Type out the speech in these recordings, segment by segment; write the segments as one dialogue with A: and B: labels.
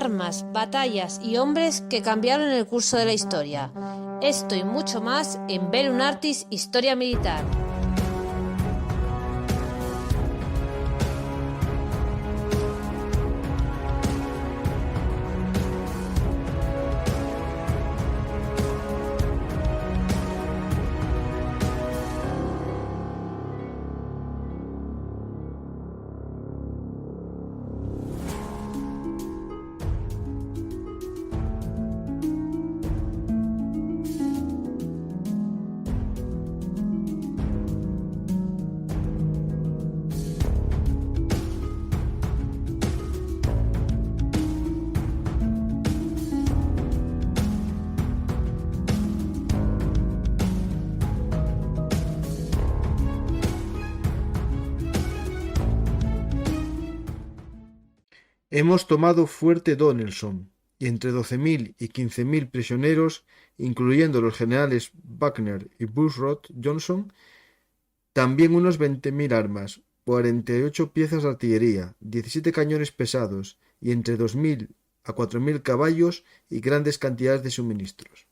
A: armas, batallas y hombres que cambiaron el curso de la historia. Esto y mucho más en Velum Artis Historia Militar.
B: Hemos tomado Fuerte Donelson, y entre 12.000 y 15.000 prisioneros, incluyendo los generales Buckner y Bushrod Johnson, también unos 20.000 armas, 48 piezas de artillería, 17 cañones pesados y entre 2.000 a 4.000 caballos y grandes cantidades de suministros.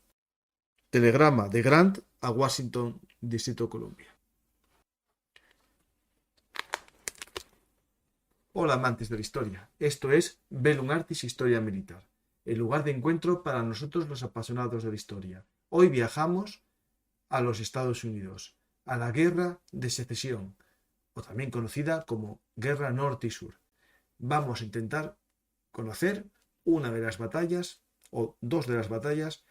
B: Telegrama de Grant a Washington, Distrito de Columbia. Hola amantes de la historia, esto es Velum Artis Historia Militar, el lugar de encuentro para nosotros los apasionados de la historia. Hoy viajamos a los Estados Unidos, a la Guerra de Secesión, o también conocida como Guerra Norte y Sur. Vamos a intentar conocer una de las batallas, o dos de las batallas,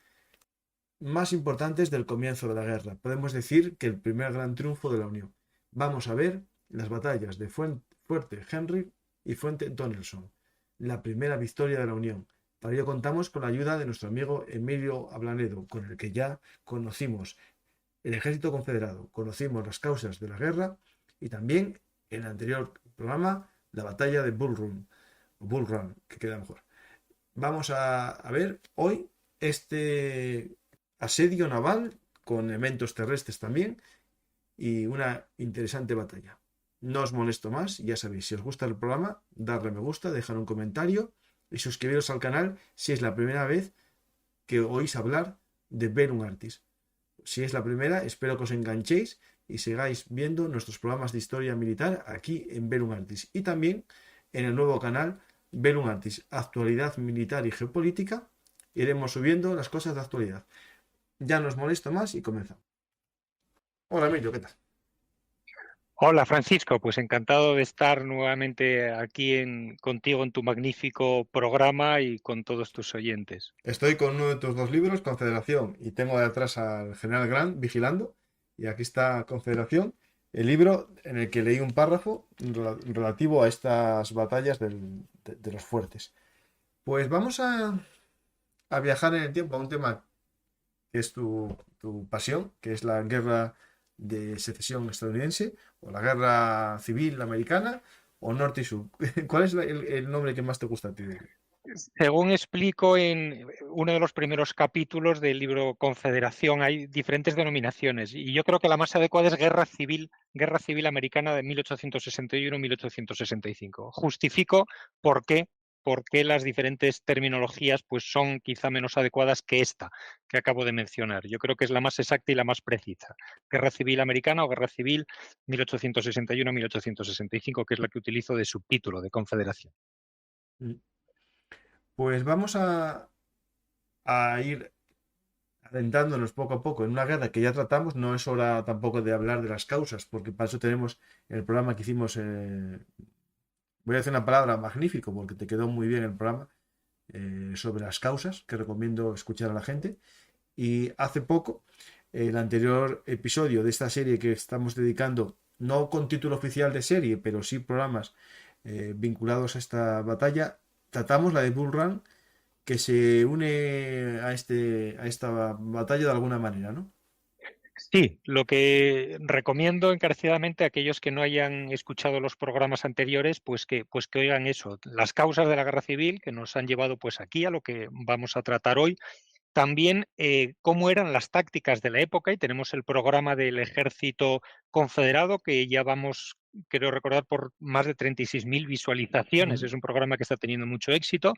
B: más importantes del comienzo de la guerra. Podemos decir que el primer gran triunfo de la Unión. Vamos a ver las batallas de Fuerte Henry y Fuente Donelson, la primera victoria de la Unión. Para ello contamos con la ayuda de nuestro amigo Emilio Ablanedo, con el que ya conocimos el ejército confederado, conocimos las causas de la guerra y también en el anterior programa la batalla de Bull Run, que queda mejor. Vamos a ver hoy este asedio naval con elementos terrestres también y una interesante batalla. No os molesto más, ya sabéis, si os gusta el programa, darle me gusta, dejar un comentario y suscribiros al canal si es la primera vez que oís hablar de Velum Artis. Si es la primera, espero que os enganchéis y sigáis viendo nuestros programas de historia militar aquí en Velum Artis y también en el nuevo canal Velum Artis, Actualidad Militar y Geopolítica. Iremos subiendo las cosas de actualidad. Ya no os molesto más y comenzamos. Hola Emilio, ¿qué tal?
C: Hola Francisco, pues encantado de estar nuevamente aquí contigo en tu magnífico programa y con todos tus oyentes.
B: Estoy con uno de tus dos libros, Confederación, y tengo detrás al general Grant vigilando, y aquí está Confederación, el libro en el que leí un párrafo relativo a estas batallas de los fuertes. Pues vamos a viajar en el tiempo a un tema que es tu pasión, que es la guerra de secesión estadounidense, o la guerra civil americana, o norte y sur. ¿Cuál es el nombre que más te gusta a ti?
C: Según explico en uno de los primeros capítulos del libro Confederación, hay diferentes denominaciones y yo creo que la más adecuada es Guerra Civil Americana de 1861-1865. Justifico por qué las diferentes terminologías pues son quizá menos adecuadas que esta que acabo de mencionar. Yo creo que es la más exacta y la más precisa. Guerra Civil Americana o Guerra Civil 1861-1865, que es la que utilizo de subtítulo de Confederación.
B: Pues vamos a ir adentrándonos poco a poco en una guerra que ya tratamos. No es hora tampoco de hablar de las causas, porque para eso tenemos el programa que hicimos. Voy a decir una palabra magnífico, porque te quedó muy bien el programa sobre las causas, que recomiendo escuchar a la gente. Y hace poco, el anterior episodio de esta serie que estamos dedicando, no con título oficial de serie, pero sí programas vinculados a esta batalla, tratamos la de Bull Run, que se une a esta batalla de alguna manera, ¿no?
C: Sí, lo que recomiendo encarecidamente a aquellos que no hayan escuchado los programas anteriores, pues que oigan eso, las causas de la guerra civil que nos han llevado pues aquí a lo que vamos a tratar hoy. También cómo eran las tácticas de la época, y tenemos el programa del ejército confederado que ya vamos, creo recordar, por más de 36.000 visualizaciones.
B: Mm.
C: Es un programa que está teniendo mucho éxito.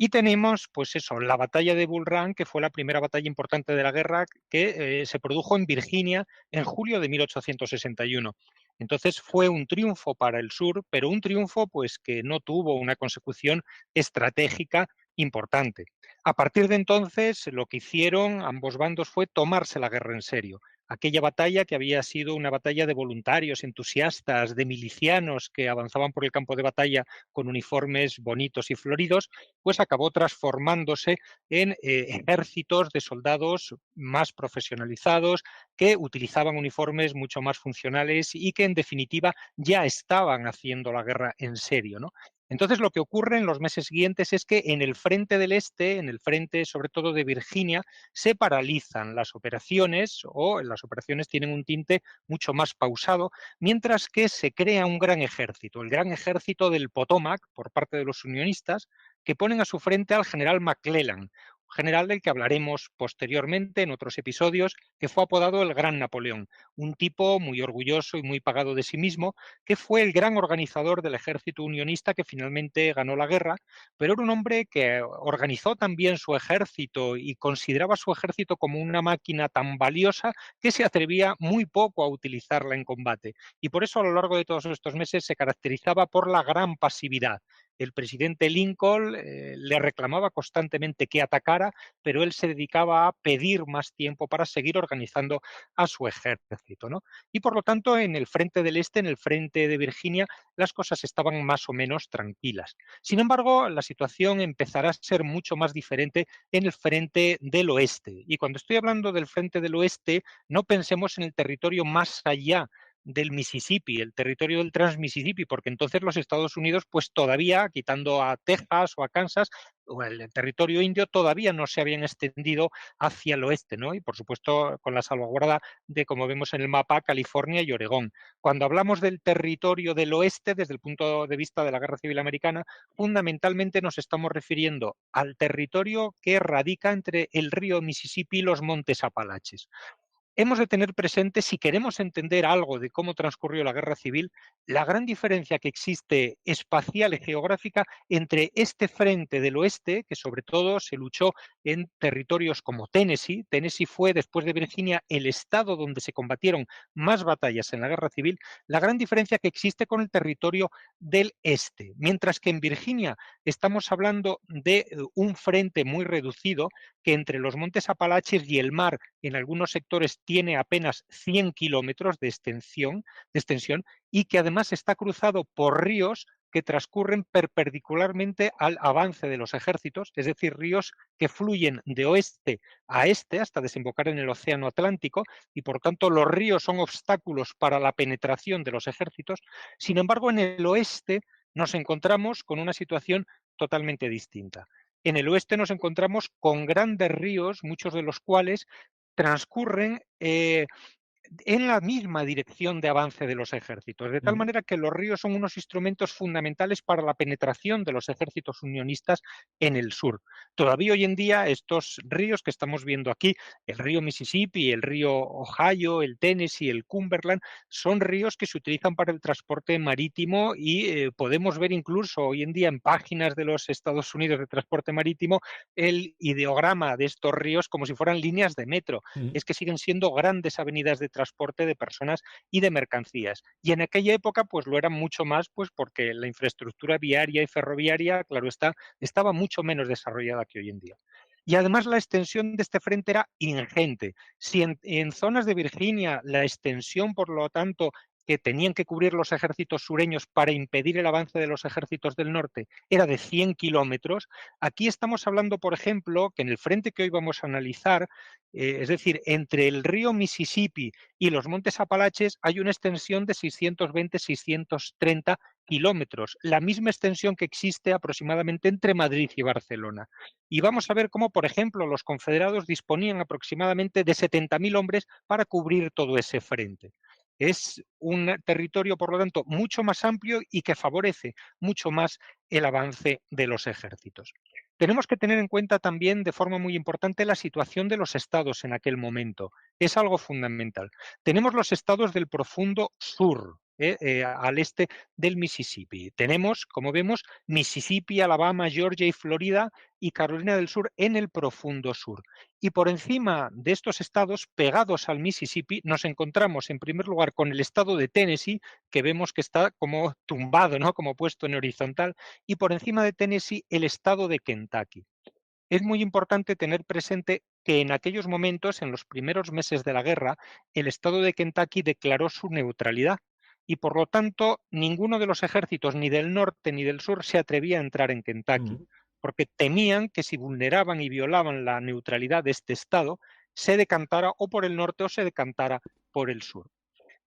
C: Y tenemos, pues eso, la batalla de Bull Run, que fue la primera batalla importante de la guerra, que se produjo en Virginia en julio de 1861. Entonces fue un triunfo para el sur, pero un triunfo pues que no tuvo una consecución estratégica importante. A partir de entonces, lo que hicieron ambos bandos fue tomarse la guerra en serio. Aquella batalla, que había sido una batalla de voluntarios, entusiastas, de milicianos que avanzaban por el campo de batalla con uniformes bonitos y floridos, pues acabó transformándose en ejércitos de soldados más profesionalizados que utilizaban uniformes mucho más funcionales y que en definitiva ya estaban haciendo la guerra en serio, ¿no? Entonces lo que ocurre en los meses siguientes es que en el frente del este, en el frente sobre todo de Virginia, se paralizan las operaciones o las operaciones tienen un tinte mucho más pausado, mientras que se crea un gran ejército, el gran ejército del Potomac por parte de los unionistas, que ponen a su frente al general McClellan, general del que hablaremos posteriormente en otros episodios, que fue apodado el Gran Napoleón, un tipo muy orgulloso y muy pagado de sí mismo, que fue el gran organizador del ejército unionista que finalmente ganó la guerra, pero era un hombre que organizó también su ejército y consideraba su ejército como una máquina tan valiosa que se atrevía muy poco a utilizarla en combate. Y por eso a lo largo de todos estos meses se caracterizaba por la gran pasividad. El presidente Lincoln le reclamaba constantemente que atacara, pero él se dedicaba a pedir más tiempo para seguir organizando a su ejército, ¿no? Y por lo tanto, en el frente del este, en el frente de Virginia, las cosas estaban más o menos tranquilas. Sin embargo, la situación empezará a ser mucho más diferente en el frente del oeste. Y cuando estoy hablando del frente del oeste, no pensemos en el territorio más allá del Mississippi, el territorio del Trans-Mississippi, porque entonces los Estados Unidos, pues todavía, quitando a Texas o a Kansas, o el territorio indio, todavía no se habían extendido hacia el oeste, ¿no? Y por supuesto, con la salvaguarda de, como vemos en el mapa, California y Oregón. Cuando hablamos del territorio del oeste, desde el punto de vista de la Guerra Civil Americana, fundamentalmente nos estamos refiriendo al territorio que radica entre el río Mississippi y los montes Apalaches. Hemos de tener presente, si queremos entender algo de cómo transcurrió la guerra civil, la gran diferencia que existe espacial y geográfica entre este frente del oeste, que sobre todo se luchó en territorios como Tennessee. Tennessee fue, después de Virginia, el estado donde se combatieron más batallas en la guerra civil, la gran diferencia que existe con el territorio del este. Mientras que en Virginia estamos hablando de un frente muy reducido, que entre los montes Apalaches y el mar en algunos sectores tiene apenas 100 kilómetros de extensión y que además está cruzado por ríos que transcurren perpendicularmente al avance de los ejércitos, es decir, ríos que fluyen de oeste a este hasta desembocar en el Océano Atlántico y por tanto los ríos son obstáculos para la penetración de los ejércitos. Sin embargo, en el oeste nos encontramos con una situación totalmente distinta. En el oeste nos encontramos con grandes ríos, muchos de los cuales transcurren en la misma dirección de avance de los ejércitos, de tal manera que los ríos son unos instrumentos fundamentales para la penetración de los ejércitos unionistas en el sur. Todavía hoy en día estos ríos que estamos viendo aquí, el río Mississippi, el río Ohio, el Tennessee, el Cumberland, son ríos que se utilizan para el transporte marítimo y podemos ver incluso hoy en día en páginas de los Estados Unidos de transporte marítimo el ideograma de estos ríos como si fueran líneas de metro. Es que siguen siendo grandes avenidas de transporte de personas y de mercancías. Y en aquella época, pues lo eran mucho más, pues porque la infraestructura viaria y ferroviaria, claro está, estaba mucho menos desarrollada que hoy en día. Y además la extensión de este frente era ingente. Si en zonas de Virginia la extensión, por lo tanto, que tenían que cubrir los ejércitos sureños para impedir el avance de los ejércitos del norte era de 100 kilómetros, aquí estamos hablando, por ejemplo, que en el frente que hoy vamos a analizar, es decir, entre el río Mississippi y los montes Apalaches hay una extensión de 620-630 kilómetros, la misma extensión que existe aproximadamente entre Madrid y Barcelona. Y vamos a ver cómo, por ejemplo, los confederados disponían aproximadamente de 70.000 hombres para cubrir todo ese frente. Es un territorio, por lo tanto, mucho más amplio y que favorece mucho más el avance de los ejércitos. Tenemos que tener en cuenta también de forma muy importante la situación de los estados en aquel momento. Es algo fundamental. Tenemos los estados del profundo sur, al este del Mississippi. Tenemos, como vemos, Mississippi, Alabama, Georgia y Florida y Carolina del Sur en el profundo sur. Y por encima de estos estados, pegados al Mississippi, nos encontramos en primer lugar con el estado de Tennessee, que vemos que está como tumbado, ¿no? Como puesto en horizontal, y por encima de Tennessee el estado de Kentucky. Es muy importante tener presente que en aquellos momentos, en los primeros meses de la guerra, el estado de Kentucky declaró su neutralidad y por lo tanto ninguno de los ejércitos, ni del norte ni del sur, se atrevía a entrar en Kentucky,
B: Ujú,
C: porque temían que si vulneraban y violaban la neutralidad de este estado, se decantara o por el norte o se decantara por el sur.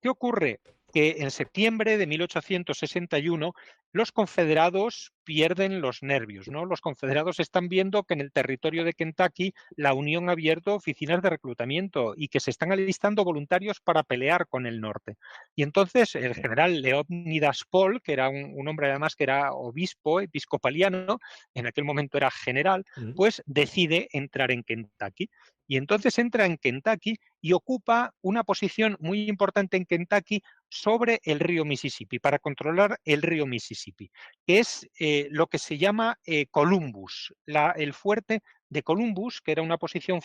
C: ¿Qué ocurre? Que en septiembre de 1861 los confederados pierden los nervios, ¿no? Los confederados están viendo que en el territorio de Kentucky la Unión ha abierto oficinas de reclutamiento y que se están alistando voluntarios para pelear con el norte. Y entonces el general Leonidas Paul, que era un hombre además que era obispo episcopaliano, en aquel momento era general,
B: ujú,
C: pues decide entrar en Kentucky. Y entonces entra en Kentucky y ocupa una posición muy importante en Kentucky sobre el río Mississippi, para controlar el río Mississippi, que es lo que se llama Columbus, el fuerte de Columbus, que era una posición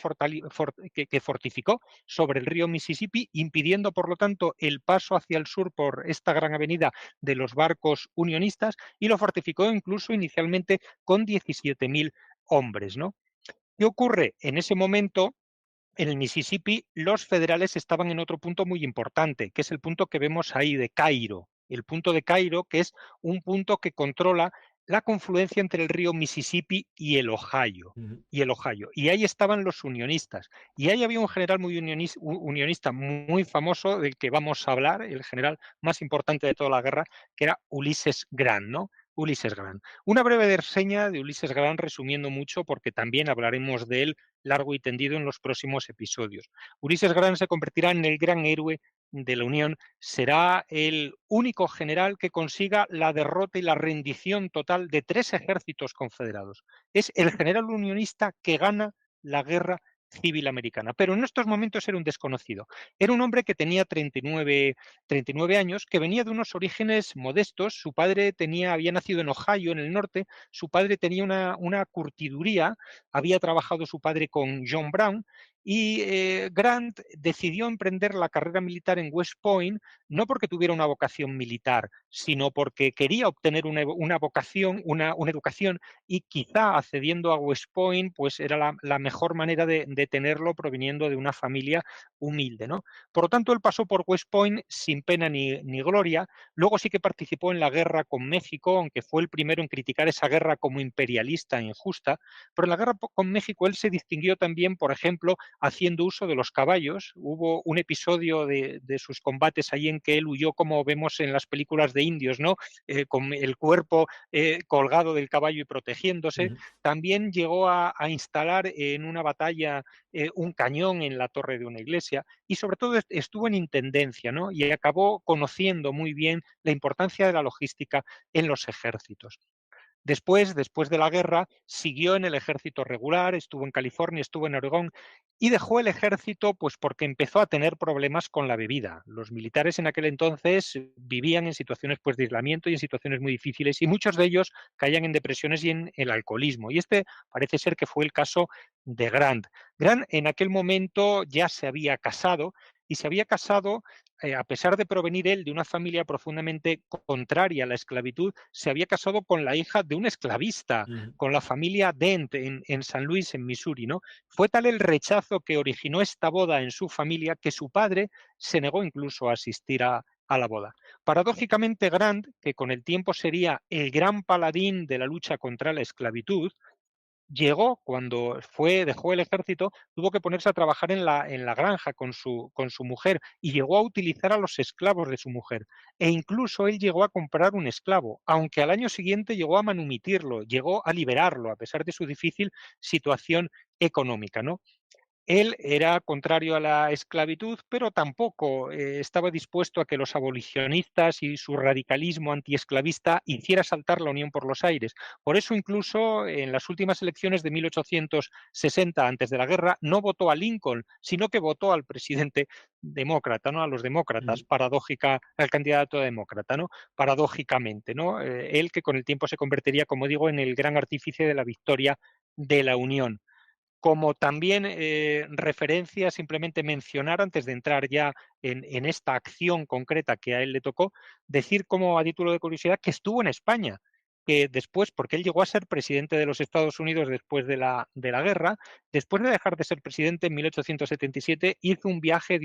C: que fortificó sobre el río Mississippi, impidiendo, por lo tanto, el paso hacia el sur por esta gran avenida de los barcos unionistas, y lo fortificó incluso inicialmente con 17.000 hombres, ¿no? ¿Qué ocurre? En ese momento, en el Mississippi, los federales estaban en otro punto muy importante, que es el punto que vemos ahí de Cairo. El punto de Cairo, que es un punto que controla la confluencia entre el río Mississippi y el Ohio.
B: ujú.
C: Y ahí estaban los unionistas. Y ahí había un general muy unionista muy famoso, del que vamos a hablar, el general más importante de toda la guerra, que era Ulysses Grant, ¿no? Ulysses Grant. Una breve reseña de Ulysses Grant, resumiendo mucho, porque también hablaremos de él largo y tendido en los próximos episodios. Ulysses Grant se convertirá en el gran héroe de la Unión, será el único general que consiga la derrota y la rendición total de 3 ejércitos confederados. Es el general unionista que gana la guerra civil americana, pero en estos momentos era un desconocido. Era un hombre que tenía 39 años, que venía de unos orígenes modestos. Su padre había nacido en Ohio, en el norte. Su padre tenía una curtiduría, había trabajado su padre con John Brown, y Grant decidió emprender la carrera militar en West Point, no porque tuviera una vocación militar, sino porque quería obtener una vocación, una educación, y quizá accediendo a West Point pues era la mejor manera de tenerlo, proviniendo de una familia humilde, ¿no? Por lo tanto, él pasó por West Point sin pena ni gloria. Luego sí que participó en la guerra con México, aunque fue el primero en criticar esa guerra como imperialista e injusta. Pero en la guerra con México él se distinguió también, por ejemplo, haciendo uso de los caballos. Hubo un episodio de sus combates ahí en que él huyó, como vemos en las películas de indios, ¿no? Con el cuerpo colgado del caballo y protegiéndose.
B: Ujú.
C: También llegó a instalar en una batalla un cañón en la torre de una iglesia, y sobre todo estuvo en intendencia, ¿no? Y acabó conociendo muy bien la importancia de la logística en los ejércitos. Después de la guerra, siguió en el ejército regular, estuvo en California, estuvo en Oregón, y dejó el ejército pues porque empezó a tener problemas con la bebida. Los militares en aquel entonces vivían en situaciones pues de aislamiento y en situaciones muy difíciles, y muchos de ellos caían en depresiones y en el alcoholismo. Y este parece ser que fue el caso de Grant. Grant en aquel momento ya se había casado, y se había casado, a pesar de provenir él de una familia profundamente contraria a la esclavitud, se había casado con la hija de un esclavista,
B: Ujú.
C: con la familia Dent en San Luis, en Missouri, ¿no? Fue tal el rechazo que originó esta boda en su familia, que su padre se negó incluso a asistir a la boda. Paradójicamente, Grant, que con el tiempo sería el gran paladín de la lucha contra la esclavitud, llegó cuando dejó el ejército, tuvo que ponerse a trabajar en la granja con su mujer, y llegó a utilizar a los esclavos de su mujer. E incluso él llegó a comprar un esclavo, aunque al año siguiente llegó a manumitirlo, llegó a liberarlo, a pesar de su difícil situación económica, ¿no? Él era contrario a la esclavitud, pero tampoco estaba dispuesto a que los abolicionistas y su radicalismo antiesclavista hiciera saltar la Unión por los aires. Por eso incluso en las últimas elecciones de 1860, antes de la guerra, no votó a Lincoln, sino que votó al presidente demócrata, ¿no? A los demócratas, al candidato demócrata, ¿no? Paradójicamente, ¿no? Él que con el tiempo se convertiría, como digo, en el gran artífice de la victoria de la Unión. Como también referencia, simplemente mencionar, antes de entrar ya en esta acción concreta que a él le tocó, decir como a título de curiosidad que estuvo en España, que después, porque él llegó a ser presidente de los Estados Unidos después de la guerra, después de dejar de ser presidente en 1877, hizo un viaje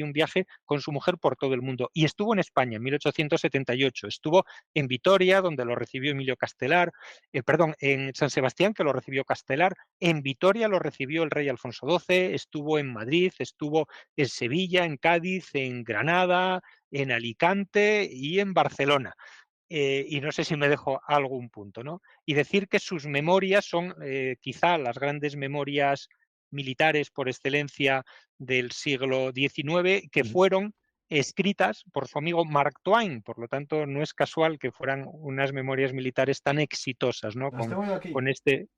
C: con su mujer por todo el mundo y estuvo en España en 1878, estuvo en Vitoria, donde lo recibió Emilio Castelar, perdón, en San Sebastián, que lo recibió Castelar, en Vitoria lo recibió el rey Alfonso XII, estuvo en Madrid, estuvo en Sevilla, en Cádiz, en Granada, en Alicante y en Barcelona. Y no sé si me dejo algún punto, ¿no? Y decir que sus memorias son quizá las grandes memorias militares por excelencia del siglo XIX, que fueron escritas por su amigo Mark Twain. Por lo tanto, no es casual que fueran unas memorias militares tan exitosas, ¿no?
B: Las tengo yo aquí.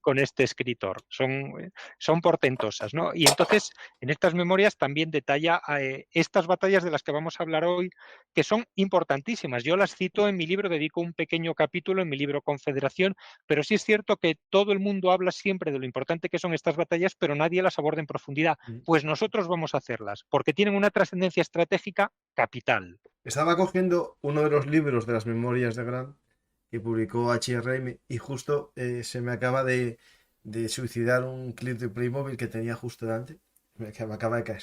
C: Con este escritor. Son portentosas, ¿no? Y entonces, en estas memorias también detalla estas batallas de las que vamos a hablar hoy, que son importantísimas. Yo las cito en mi libro, dedico un pequeño capítulo en mi libro Confederación, pero sí es cierto que todo el mundo habla siempre de lo importante que son estas batallas, pero nadie las aborda en profundidad. Pues nosotros vamos a hacerlas, porque tienen una trascendencia estratégica capital.
B: Estaba cogiendo uno de los libros de las memorias de Grant que publicó H.R.M. y justo se me acaba de suicidar un clip de Playmobil que tenía justo delante. Que me acaba de caer.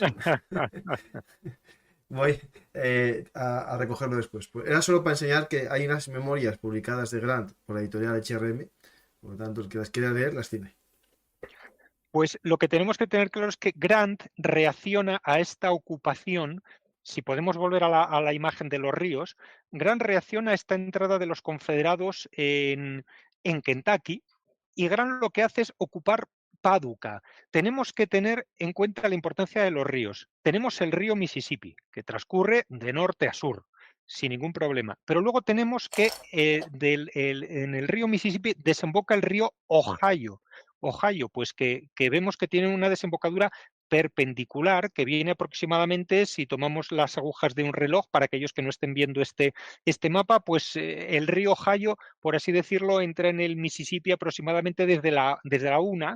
B: Voy a recogerlo después. Pues era solo para enseñar que hay unas memorias publicadas de Grant por la editorial H.R.M. Por lo tanto, el que las quiera leer las tiene.
C: Pues lo que tenemos que tener claro es que Grant reacciona a esta ocupación. Si podemos volver a la imagen de los ríos, Grant reacciona a esta entrada de los confederados en Kentucky, y Grant lo que hace es ocupar Paducah. Tenemos que tener en cuenta la importancia de los ríos. Tenemos el río Mississippi, que transcurre de norte a sur, sin ningún problema. Pero luego tenemos que en el río Mississippi desemboca el río Ohio. Ohio, pues que vemos que tiene una desembocadura perpendicular que viene aproximadamente, si tomamos las agujas de un reloj, para aquellos que no estén viendo este mapa, pues el río Ohio, por así decirlo, entra en el Mississippi aproximadamente desde la una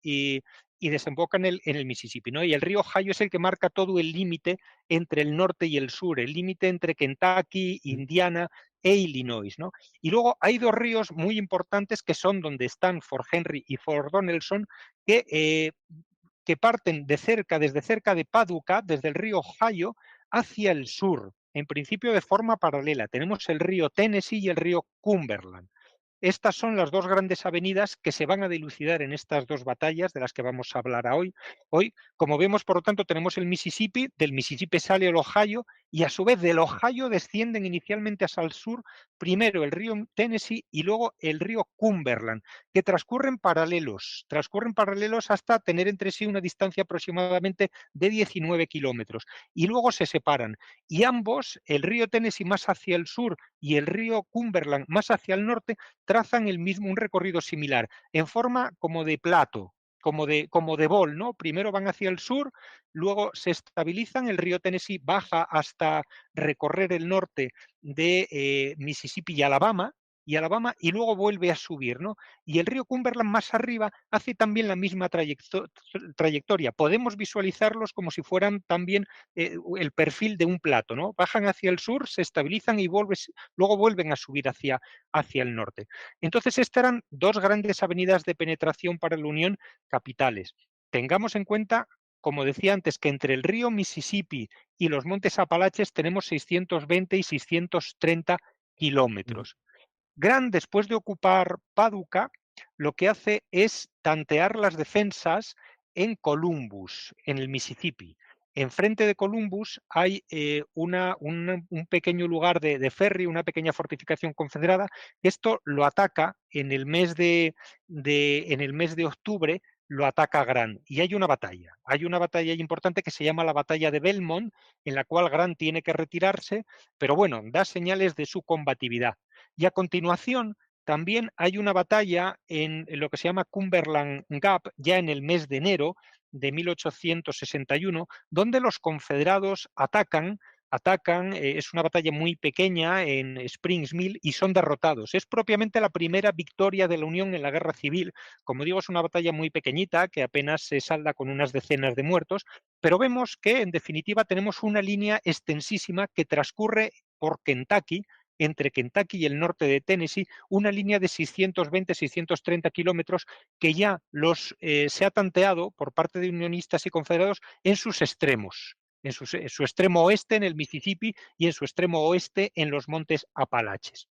C: y desemboca en el Mississippi, ¿no? Y el río Ohio es el que marca todo el límite entre el norte y el sur, el límite entre Kentucky, Indiana e Illinois, ¿no? Y luego hay dos ríos muy importantes que son donde están Fort Henry y Fort Donelson, que parten desde cerca de Paducah, desde el río Ohio, hacia el sur, en principio de forma paralela. Tenemos el río Tennessee y el río Cumberland. Estas son las dos grandes avenidas que se van a dilucidar en estas dos batallas de las que vamos a hablar hoy. Como vemos, por lo tanto, tenemos el Mississippi, del Mississippi sale el Ohio y a su vez del Ohio descienden inicialmente hacia el sur, primero el río Tennessee y luego el río Cumberland, que transcurren paralelos hasta tener entre sí una distancia aproximadamente de 19 kilómetros y luego se separan. Y ambos, el río Tennessee más hacia el sur y el río Cumberland más hacia el norte, trazan un recorrido similar, en forma como de plato, como de bol, ¿no? Primero van hacia el sur, luego se estabilizan, el río Tennessee baja hasta recorrer el norte de Mississippi y luego vuelve a subir, ¿no? Y el río Cumberland más arriba hace también la misma trayectoria. Podemos visualizarlos como si fueran también el perfil de un plato, ¿no? Bajan hacia el sur, se estabilizan y luego vuelven a subir hacia el norte. Entonces, estas eran dos grandes avenidas de penetración para la Unión capitales. Tengamos en cuenta, como decía antes, que entre el río Mississippi y los montes Apalaches tenemos 620 y 630 kilómetros. Grant, después de ocupar Paducah, lo que hace es tantear las defensas en Columbus, en el Mississippi. Enfrente de Columbus hay un pequeño lugar de ferry, una pequeña fortificación confederada. Esto lo ataca en el mes de octubre, lo ataca Grant y hay una batalla importante que se llama la batalla de Belmont, en la cual Grant tiene que retirarse, pero bueno, da señales de su combatividad. Y a continuación también hay una batalla en lo que se llama Cumberland Gap, ya en el mes de enero de 1861, donde los confederados atacan, es una batalla muy pequeña en Springs Mill y son derrotados. Es propiamente la primera victoria de la Unión en la Guerra Civil. Como digo, es una batalla muy pequeñita que apenas se salda con unas decenas de muertos, pero vemos que en definitiva tenemos una línea extensísima que transcurre por Kentucky, entre Kentucky y el norte de Tennessee, una línea de 620-630 kilómetros que ya se ha tanteado por parte de unionistas y confederados en sus extremos, en su extremo oeste en el Mississippi y en su extremo oeste en los montes Apalaches.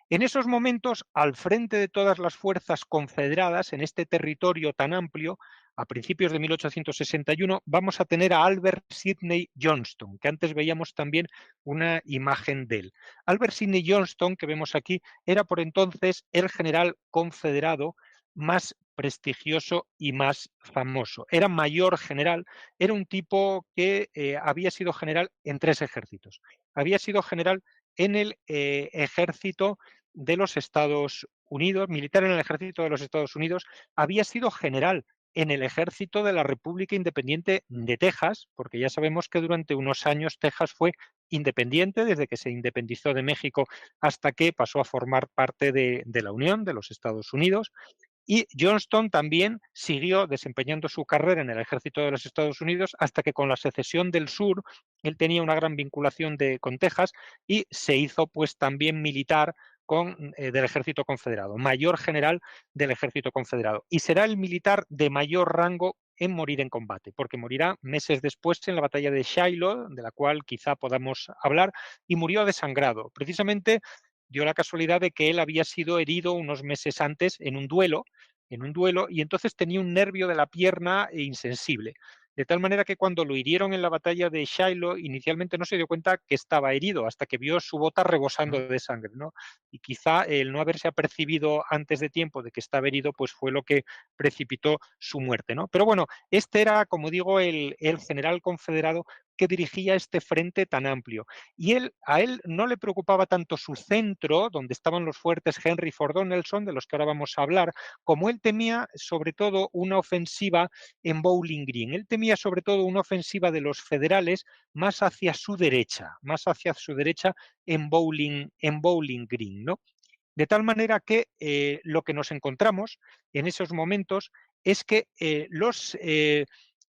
C: En esos momentos, al frente de todas las fuerzas confederadas en este territorio tan amplio, a principios de 1861, vamos a tener a Albert Sidney Johnston, que antes veíamos también una imagen de él. Albert Sidney Johnston, que vemos aquí, era por entonces el general confederado más prestigioso y más famoso. Era mayor general, era un tipo que había sido general en 3 ejércitos. Había sido general en el ejército de los Estados Unidos, militar en el ejército de los Estados Unidos, había sido general en el ejército de la República Independiente de Texas, porque ya sabemos que durante unos años Texas fue independiente, desde que se independizó de México hasta que pasó a formar parte de la Unión, de los Estados Unidos. Y Johnston también siguió desempeñando su carrera en el ejército de los Estados Unidos hasta que con la secesión del sur él tenía una gran vinculación con Texas y se hizo pues también militar del ejército confederado, mayor general del ejército confederado. Y será el militar de mayor rango en morir en combate, porque morirá meses después en la batalla de Shiloh, de la cual quizá podamos hablar, y murió desangrado. Precisamente dio la casualidad de que él había sido herido unos meses antes en un duelo, y entonces tenía un nervio de la pierna insensible. De tal manera que cuando lo hirieron en la batalla de Shiloh, inicialmente no se dio cuenta que estaba herido, hasta que vio su bota rebosando de sangre, ¿no? Y quizá el no haberse apercibido antes de tiempo de que estaba herido, pues fue lo que precipitó su muerte, ¿no? Pero bueno, este era, como digo, el general confederado que dirigía este frente tan amplio. Y a él no le preocupaba tanto su centro, donde estaban los fuertes Henry y Fort Donelson, de los que ahora vamos a hablar, como él temía sobre todo una ofensiva en Bowling Green. Él temía sobre todo una ofensiva de los federales más hacia su derecha en Bowling Green, ¿no? De tal manera que lo que nos encontramos en esos momentos es que los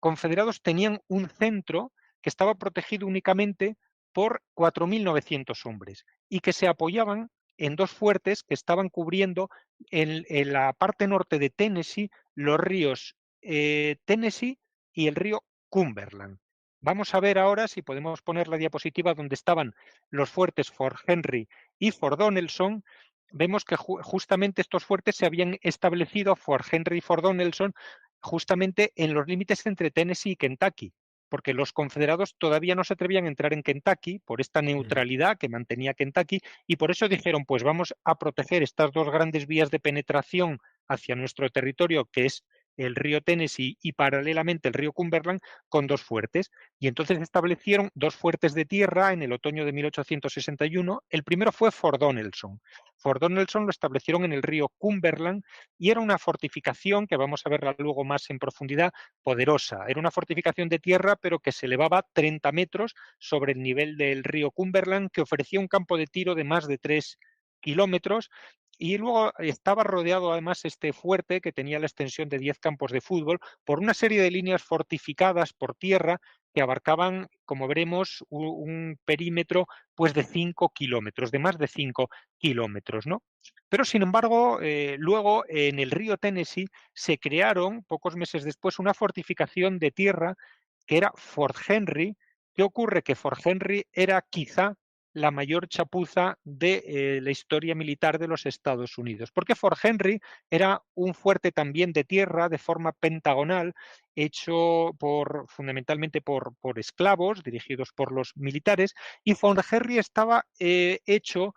C: confederados tenían un centro que estaba protegido únicamente por 4.900 hombres y que se apoyaban en 2 fuertes que estaban cubriendo en la parte norte de Tennessee los ríos Tennessee y el río Cumberland. Vamos a ver ahora si podemos poner la diapositiva donde estaban los fuertes Fort Henry y Fort Donelson. Vemos que justamente estos fuertes se habían establecido, Fort Henry y Fort Donelson, justamente en los límites entre Tennessee y Kentucky, porque los confederados todavía no se atrevían a entrar en Kentucky por esta neutralidad que mantenía Kentucky, y por eso dijeron, pues vamos a proteger estas 2 grandes vías de penetración hacia nuestro territorio, que es el río Tennessee y paralelamente el río Cumberland, con 2 fuertes. Y entonces establecieron 2 fuertes de tierra en el otoño de 1861. El primero fue Fort Donelson. Fort Donelson lo establecieron en el río Cumberland y era una fortificación, que vamos a verla luego más en profundidad, poderosa. Era una fortificación de tierra, pero que se elevaba 30 metros sobre el nivel del río Cumberland, que ofrecía un campo de tiro de más de 3 kilómetros. Y luego estaba rodeado además este fuerte, que tenía la extensión de 10 campos de fútbol, por una serie de líneas fortificadas por tierra que abarcaban, como veremos, un perímetro pues de 5 kilómetros, de más de 5 kilómetros, ¿no? Pero sin embargo, luego en el río Tennessee se crearon, pocos meses después, una fortificación de tierra que era Fort Henry. ¿Qué ocurre? Que Fort Henry era quizá la mayor chapuza de la historia militar de los Estados Unidos, porque Fort Henry era un fuerte también de tierra de forma pentagonal, hecho fundamentalmente por esclavos, dirigidos por los militares, y Fort Henry estaba hecho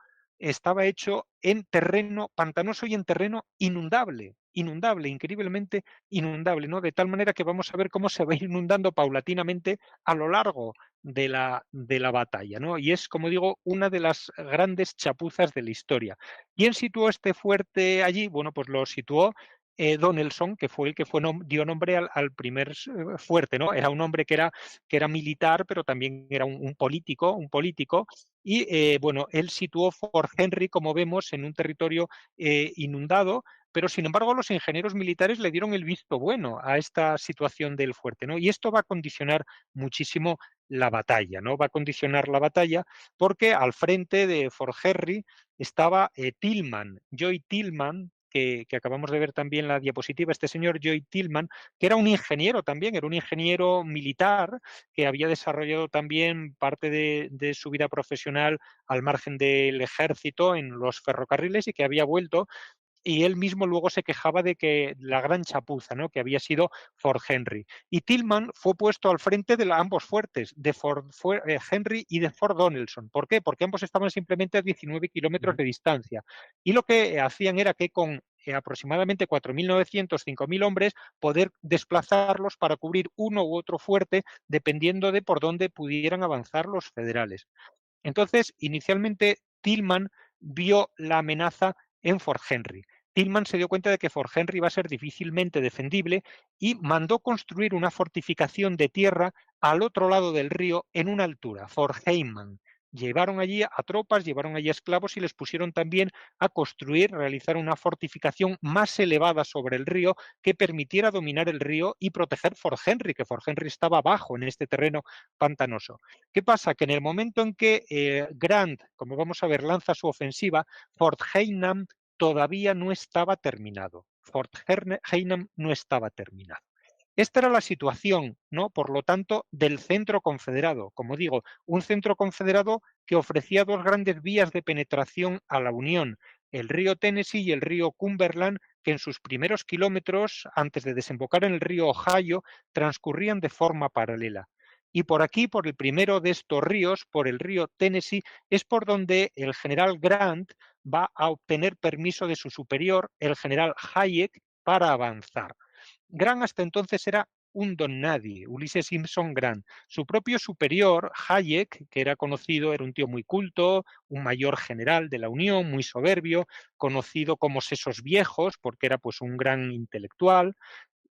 C: en terreno pantanoso y en terreno inundable. inundable, increíblemente inundable, ¿no? De tal manera que vamos a ver cómo se va a ir inundando paulatinamente a lo largo de la batalla, ¿no? Y es, como digo, una de las grandes chapuzas de la historia. ¿Quién situó este fuerte allí? Bueno, pues lo situó Donelson, que fue el que dio nombre al primer fuerte, ¿no? Era un hombre que era militar, pero también era un político, y bueno, él situó Fort Henry, como vemos, en un territorio inundado, pero sin embargo los ingenieros militares le dieron el visto bueno a esta situación del fuerte, ¿no? Y esto va a condicionar muchísimo la batalla, ¿no? Va a condicionar la batalla porque al frente de Fort Henry estaba Tillman, Joy Tillman, que acabamos de ver también la diapositiva, este señor Joy Tillman, que era un ingeniero también, era un ingeniero militar que había desarrollado también parte de su vida profesional al margen del ejército en los ferrocarriles y que había vuelto, y él mismo luego se quejaba de que la gran chapuza, ¿no? Que había sido Fort Henry. Y Tillman fue puesto al frente de ambos fuertes, de Fort Henry y de Fort Donelson. ¿Por qué? Porque ambos estaban simplemente a 19 kilómetros de distancia. Y lo que hacían era que con aproximadamente 4.900, 5.000 hombres, poder desplazarlos para cubrir uno u otro fuerte, dependiendo de por dónde pudieran avanzar los federales. Entonces, inicialmente, Tillman vio la amenaza en Fort Henry. Tillman se dio cuenta de que Fort Henry iba a ser difícilmente defendible y mandó construir una fortificación de tierra al otro lado del río en una altura, Fort Heyman. Llevaron allí a tropas, llevaron allí a esclavos y les pusieron también a construir, realizar una fortificación más elevada sobre el río que permitiera dominar el río y proteger Fort Henry, que Fort Henry estaba abajo en este terreno pantanoso. ¿Qué pasa? Que en el momento en que Grant, como vamos a ver, lanza su ofensiva, Fort Heyman todavía no estaba terminado. Fort Heyman no estaba terminado. Esta era la situación, ¿no? Por lo tanto, del centro confederado. Como digo, un centro confederado que ofrecía dos grandes vías de penetración a la Unión, el río Tennessee y el río Cumberland, que en sus primeros kilómetros, antes de desembocar en el río Ohio, transcurrían de forma paralela. Y por aquí, por el primero de estos ríos, por el río Tennessee, es por donde el general Grant va a obtener permiso de su superior, el general Hayek, para avanzar. Grant hasta entonces era un don nadie, Ulysses Simpson Grant. Su propio superior, Hayek, que era conocido, era un tío muy culto, un mayor general de la Unión, muy soberbio, conocido como Sesos Viejos, porque era pues un gran intelectual,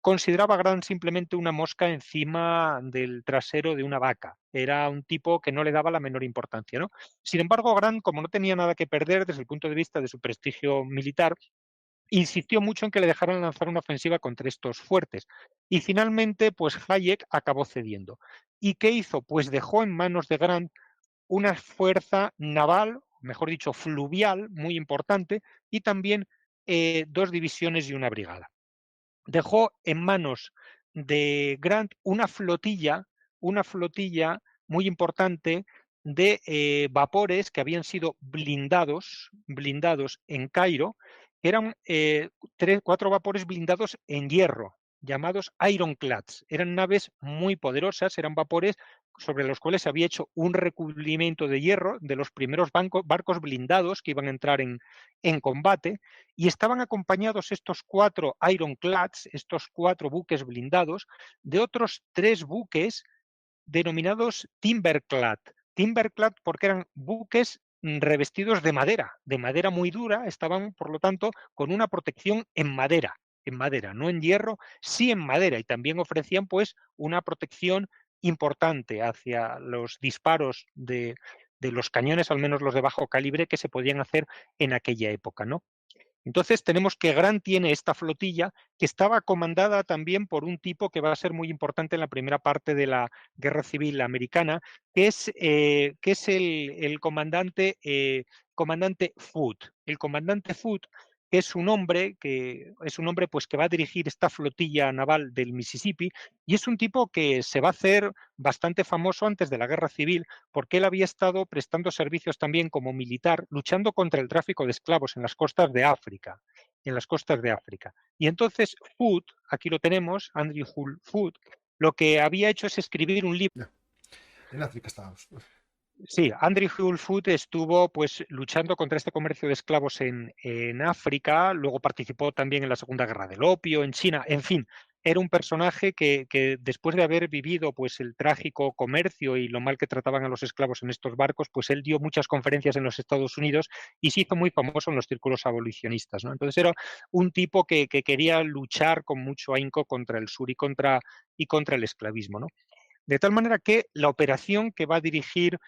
C: consideraba a Grant simplemente una mosca encima del trasero de una vaca. Era un tipo que no le daba la menor importancia, ¿no? Sin embargo, Grant, como no tenía nada que perder desde el punto de vista de su prestigio militar, insistió mucho en que le dejaran lanzar una ofensiva contra estos fuertes. Y finalmente, pues Hayek acabó cediendo. ¿Y qué hizo? Pues dejó en manos de Grant una fuerza naval, mejor dicho, fluvial, muy importante, y también dos divisiones y una brigada. Dejó en manos de Grant una flotilla muy importante de vapores que habían sido blindados en Cairo, que eran 4 vapores blindados en hierro, llamados ironclads. Eran naves muy poderosas, eran vapores sobre los cuales se había hecho un recubrimiento de hierro de los primeros barcos blindados que iban a entrar en combate, y estaban acompañados estos 4 ironclads, estos 4 buques blindados, de otros 3 buques denominados timberclad. Timberclad porque eran buques revestidos de madera muy dura, estaban por lo tanto con una protección en madera, no en hierro, sí en madera, y también ofrecían pues una protección importante hacia los disparos de los cañones, al menos los de bajo calibre, que se podían hacer en aquella época, ¿no? Entonces tenemos que Grant tiene esta flotilla que estaba comandada también por un tipo que va a ser muy importante en la primera parte de la Guerra Civil Americana, que es el comandante, comandante Foote. El comandante Foote es un hombre pues, que va a dirigir esta flotilla naval del Mississippi, y es un tipo que se va a hacer bastante famoso antes de la Guerra Civil, porque él había estado prestando servicios también como militar, luchando contra el tráfico de esclavos en las costas de África. Y entonces Foote, aquí lo tenemos, Andrew Hull Foote, lo que había hecho es escribir un libro.
B: En África estábamos.
C: Sí, Andrew Hulford estuvo pues luchando contra este comercio de esclavos en África, luego participó también en la Segunda Guerra del Opio, en China, en fin, era un personaje que después de haber vivido pues el trágico comercio y lo mal que trataban a los esclavos en estos barcos, pues él dio muchas conferencias en los Estados Unidos y se hizo muy famoso en los círculos abolicionistas, ¿no? Entonces era un tipo que quería luchar con mucho ahínco contra el sur y contra el esclavismo, ¿no? De tal manera que la operación que va a dirigir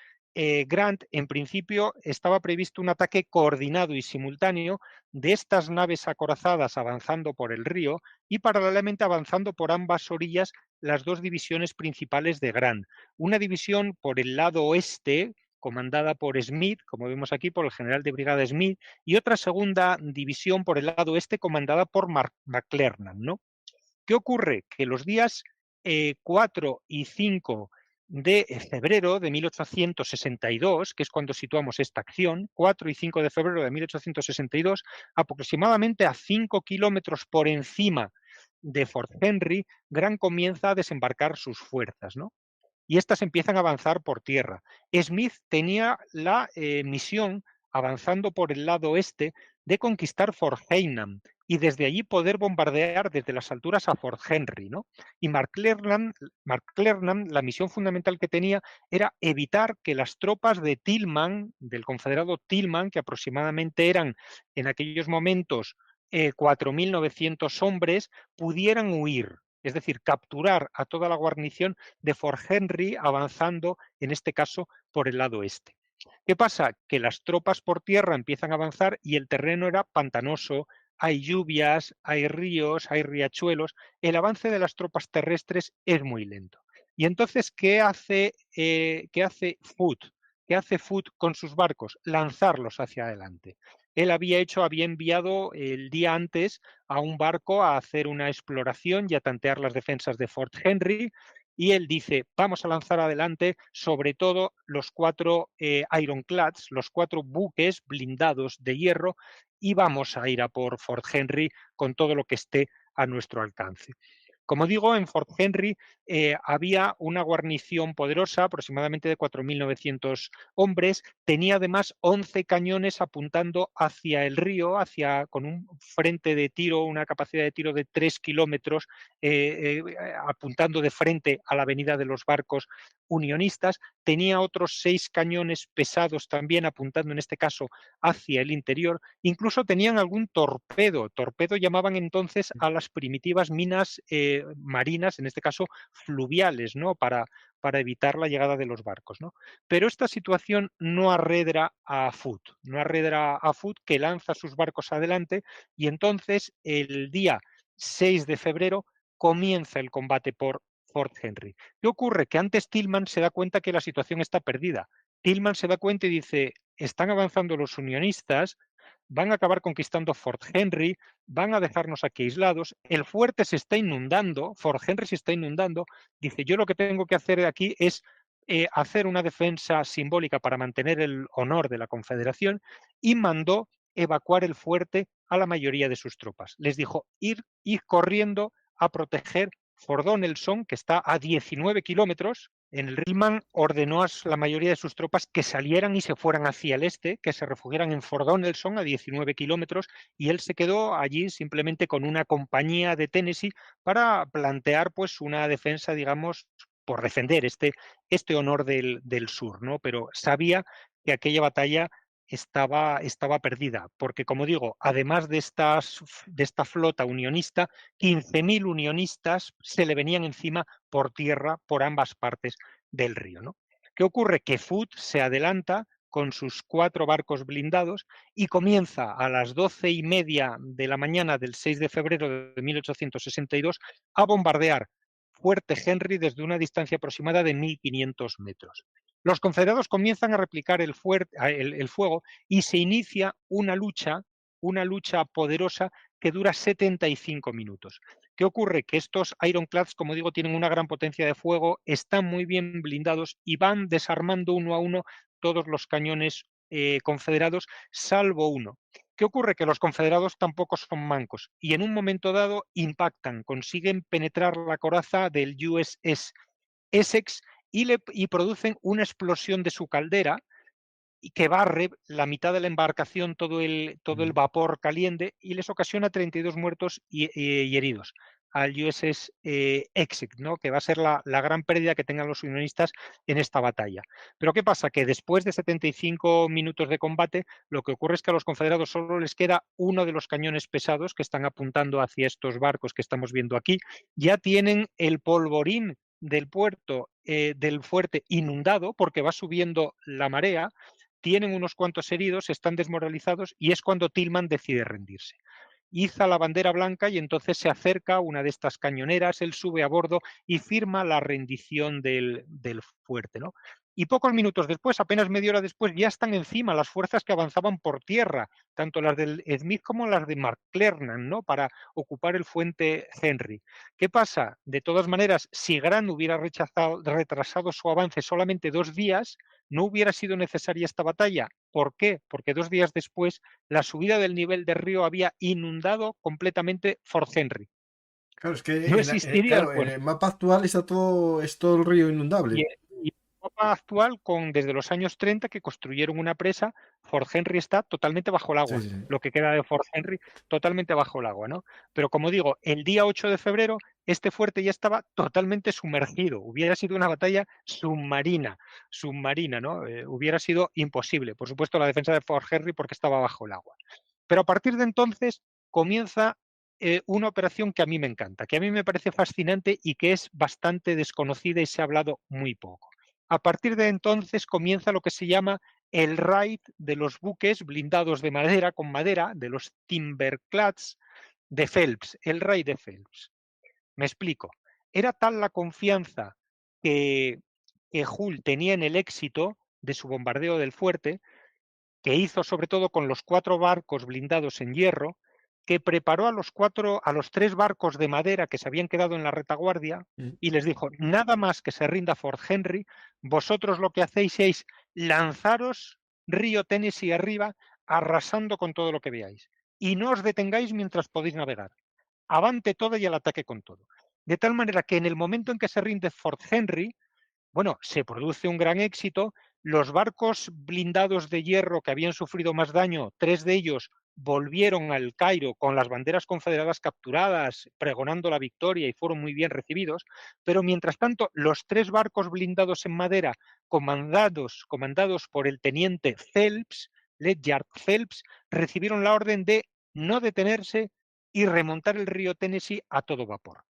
C: Grant, en principio, estaba previsto un ataque coordinado y simultáneo de estas naves acorazadas avanzando por el río y paralelamente avanzando por ambas orillas las dos divisiones principales de Grant. Una división por el lado oeste, comandada por Smith, como vemos aquí, por el general de brigada Smith, y otra segunda división por el lado este, comandada por McClernand, ¿no? ¿Qué ocurre? Que los días 4 y 5 de febrero de 1862, que es cuando situamos esta acción, 4 y 5 de febrero de 1862, aproximadamente a 5 kilómetros por encima de Fort Henry, Grant comienza a desembarcar sus fuerzas, ¿no? Y estas empiezan a avanzar por tierra. Smith tenía la misión, avanzando por el lado este, de conquistar Fort Heyman y desde allí poder bombardear desde las alturas a Fort Henry, ¿no? Y McClernand, la misión fundamental que tenía era evitar que las tropas de Tillman, del confederado Tillman, que aproximadamente eran en aquellos momentos 4.900 hombres, pudieran huir, es decir, capturar a toda la guarnición de Fort Henry avanzando, en este caso, por el lado este. ¿Qué pasa? Que las tropas por tierra empiezan a avanzar y el terreno era pantanoso, hay lluvias, hay ríos, hay riachuelos, el avance de las tropas terrestres es muy lento. Y entonces, ¿qué hace Foote? ¿Qué hace Foote con sus barcos? Lanzarlos hacia adelante. Él había enviado el día antes a un barco a hacer una exploración y a tantear las defensas de Fort Henry, y él dice, vamos a lanzar adelante sobre todo los 4 ironclads, los 4 buques blindados de hierro, y vamos a ir a por Fort Henry con todo lo que esté a nuestro alcance. Como digo, en Fort Henry había una guarnición poderosa, aproximadamente de 4.900 hombres. Tenía además 11 cañones apuntando hacia el río, con un frente de tiro, una capacidad de tiro de 3 kilómetros, apuntando de frente a la avenida de los barcos unionistas. Tenía otros 6 cañones pesados también apuntando, en este caso, hacia el interior. Incluso tenían algún torpedo. Torpedo llamaban entonces a las primitivas minas marinas, en este caso fluviales, ¿no? Para evitar la llegada de los barcos, ¿no? Pero esta situación no arredra a Foote, que lanza sus barcos adelante, y entonces el día 6 de febrero comienza el combate por Fort Henry. ¿Qué ocurre? Que antes Tillman se da cuenta que la situación está perdida. Tillman se da cuenta y dice, están avanzando los unionistas, van a acabar conquistando Fort Henry, van a dejarnos aquí aislados, el fuerte se está inundando, Fort Henry se está inundando, dice, yo lo que tengo que hacer aquí es hacer una defensa simbólica para mantener el honor de la Confederación, y mandó evacuar el fuerte a la mayoría de sus tropas. Les dijo, ir corriendo a proteger Fort Donelson, que está a 19 kilómetros. En el Rillman ordenó a la mayoría de sus tropas que salieran y se fueran hacia el este, que se refugiaran en Fort Donelson, a 19 kilómetros, y él se quedó allí simplemente con una compañía de Tennessee para plantear pues una defensa, digamos, por defender este honor del sur, ¿no? Pero sabía que aquella batalla estaba perdida, porque, como digo, además de esta flota unionista, 15.000 unionistas se le venían encima por tierra por ambas partes del río, ¿no? ¿Qué ocurre? Que Foote se adelanta con sus 4 barcos blindados y comienza a las 12:30 de la mañana del 6 de febrero de 1862 a bombardear Fuerte Henry desde una distancia aproximada de 1.500 metros. Los confederados comienzan a replicar el fuego y se inicia una lucha poderosa que dura 75 minutos. ¿Qué ocurre? Que estos ironclads, como digo, tienen una gran potencia de fuego, están muy bien blindados y van desarmando uno a uno todos los cañones confederados, salvo uno. ¿Qué ocurre? Que los confederados tampoco son mancos y en un momento dado impactan, consiguen penetrar la coraza del USS Essex y producen una explosión de su caldera y que barre la mitad de la embarcación, todo el vapor caliente, y les ocasiona 32 muertos y heridos al USS Exeter, ¿no? Que va a ser la gran pérdida que tengan los unionistas en esta batalla. Pero ¿qué pasa? Que después de 75 minutos de combate, lo que ocurre es que a los confederados solo les queda uno de los cañones pesados que están apuntando hacia estos barcos que estamos viendo aquí. Ya tienen el polvorín del puerto, del fuerte inundado, porque va subiendo la marea, tienen unos cuantos heridos, están desmoralizados, y es cuando Tillman decide rendirse. Iza la bandera blanca y entonces se acerca a una de estas cañoneras, él sube a bordo y firma la rendición del fuerte, ¿no? Y pocos minutos después, apenas media hora después, ya están encima las fuerzas que avanzaban por tierra, tanto las del Smith como las de McClernand, ¿no? Para ocupar el fuerte Henry. ¿Qué pasa? De todas maneras, si Grant hubiera retrasado su avance solamente 2 días, no hubiera sido necesaria esta batalla. ¿Por qué? Porque 2 días después la subida del nivel del río había inundado completamente Fort Henry.
B: Claro, es que
C: No existiría el
B: en
C: puerto.
B: el mapa actual es todo el río inundable.
C: Y el mapa actual, desde los años 30 que construyeron una presa, Fort Henry está totalmente bajo el
B: Sí,
C: agua.
B: sí, sí.
C: Lo que queda de Fort Henry, totalmente bajo el agua, ¿no? Pero como digo, el día 8 de febrero, este fuerte ya estaba totalmente sumergido. Hubiera sido una batalla submarina, ¿no? Hubiera sido imposible. Por supuesto, la defensa de Fort Henry porque estaba bajo el agua. Pero a partir de entonces comienza una operación que a mí me encanta, que a mí me parece fascinante y que es bastante desconocida y se ha hablado muy poco. A partir de entonces comienza lo que se llama el raid de los buques blindados de madera, con madera, de los timberclads de Phelps, el raid de Phelps. Me explico. Era tal la confianza que, Hull tenía en el éxito de su bombardeo del fuerte, que hizo sobre todo con los 4 barcos blindados en hierro, que preparó a los 3 barcos de madera que se habían quedado en la retaguardia
B: Mm.
C: y les dijo: nada más que se rinda Fort Henry, vosotros lo que hacéis es lanzaros río Tennessee arriba, arrasando con todo lo que veáis. Y no os detengáis mientras podéis navegar. Avante todo y al ataque con todo. De tal manera que en el momento en que se rinde Fort Henry, bueno, se produce un gran éxito. Los barcos blindados de hierro que habían sufrido más daño, 3 de ellos volvieron al Cairo con las banderas confederadas capturadas, pregonando la victoria, y fueron muy bien recibidos. Pero mientras tanto, los 3 barcos blindados en madera, comandados por el teniente Phelps, Ledyard Phelps, recibieron la orden de no detenerse y remontar el río Tennessee a todo vapor.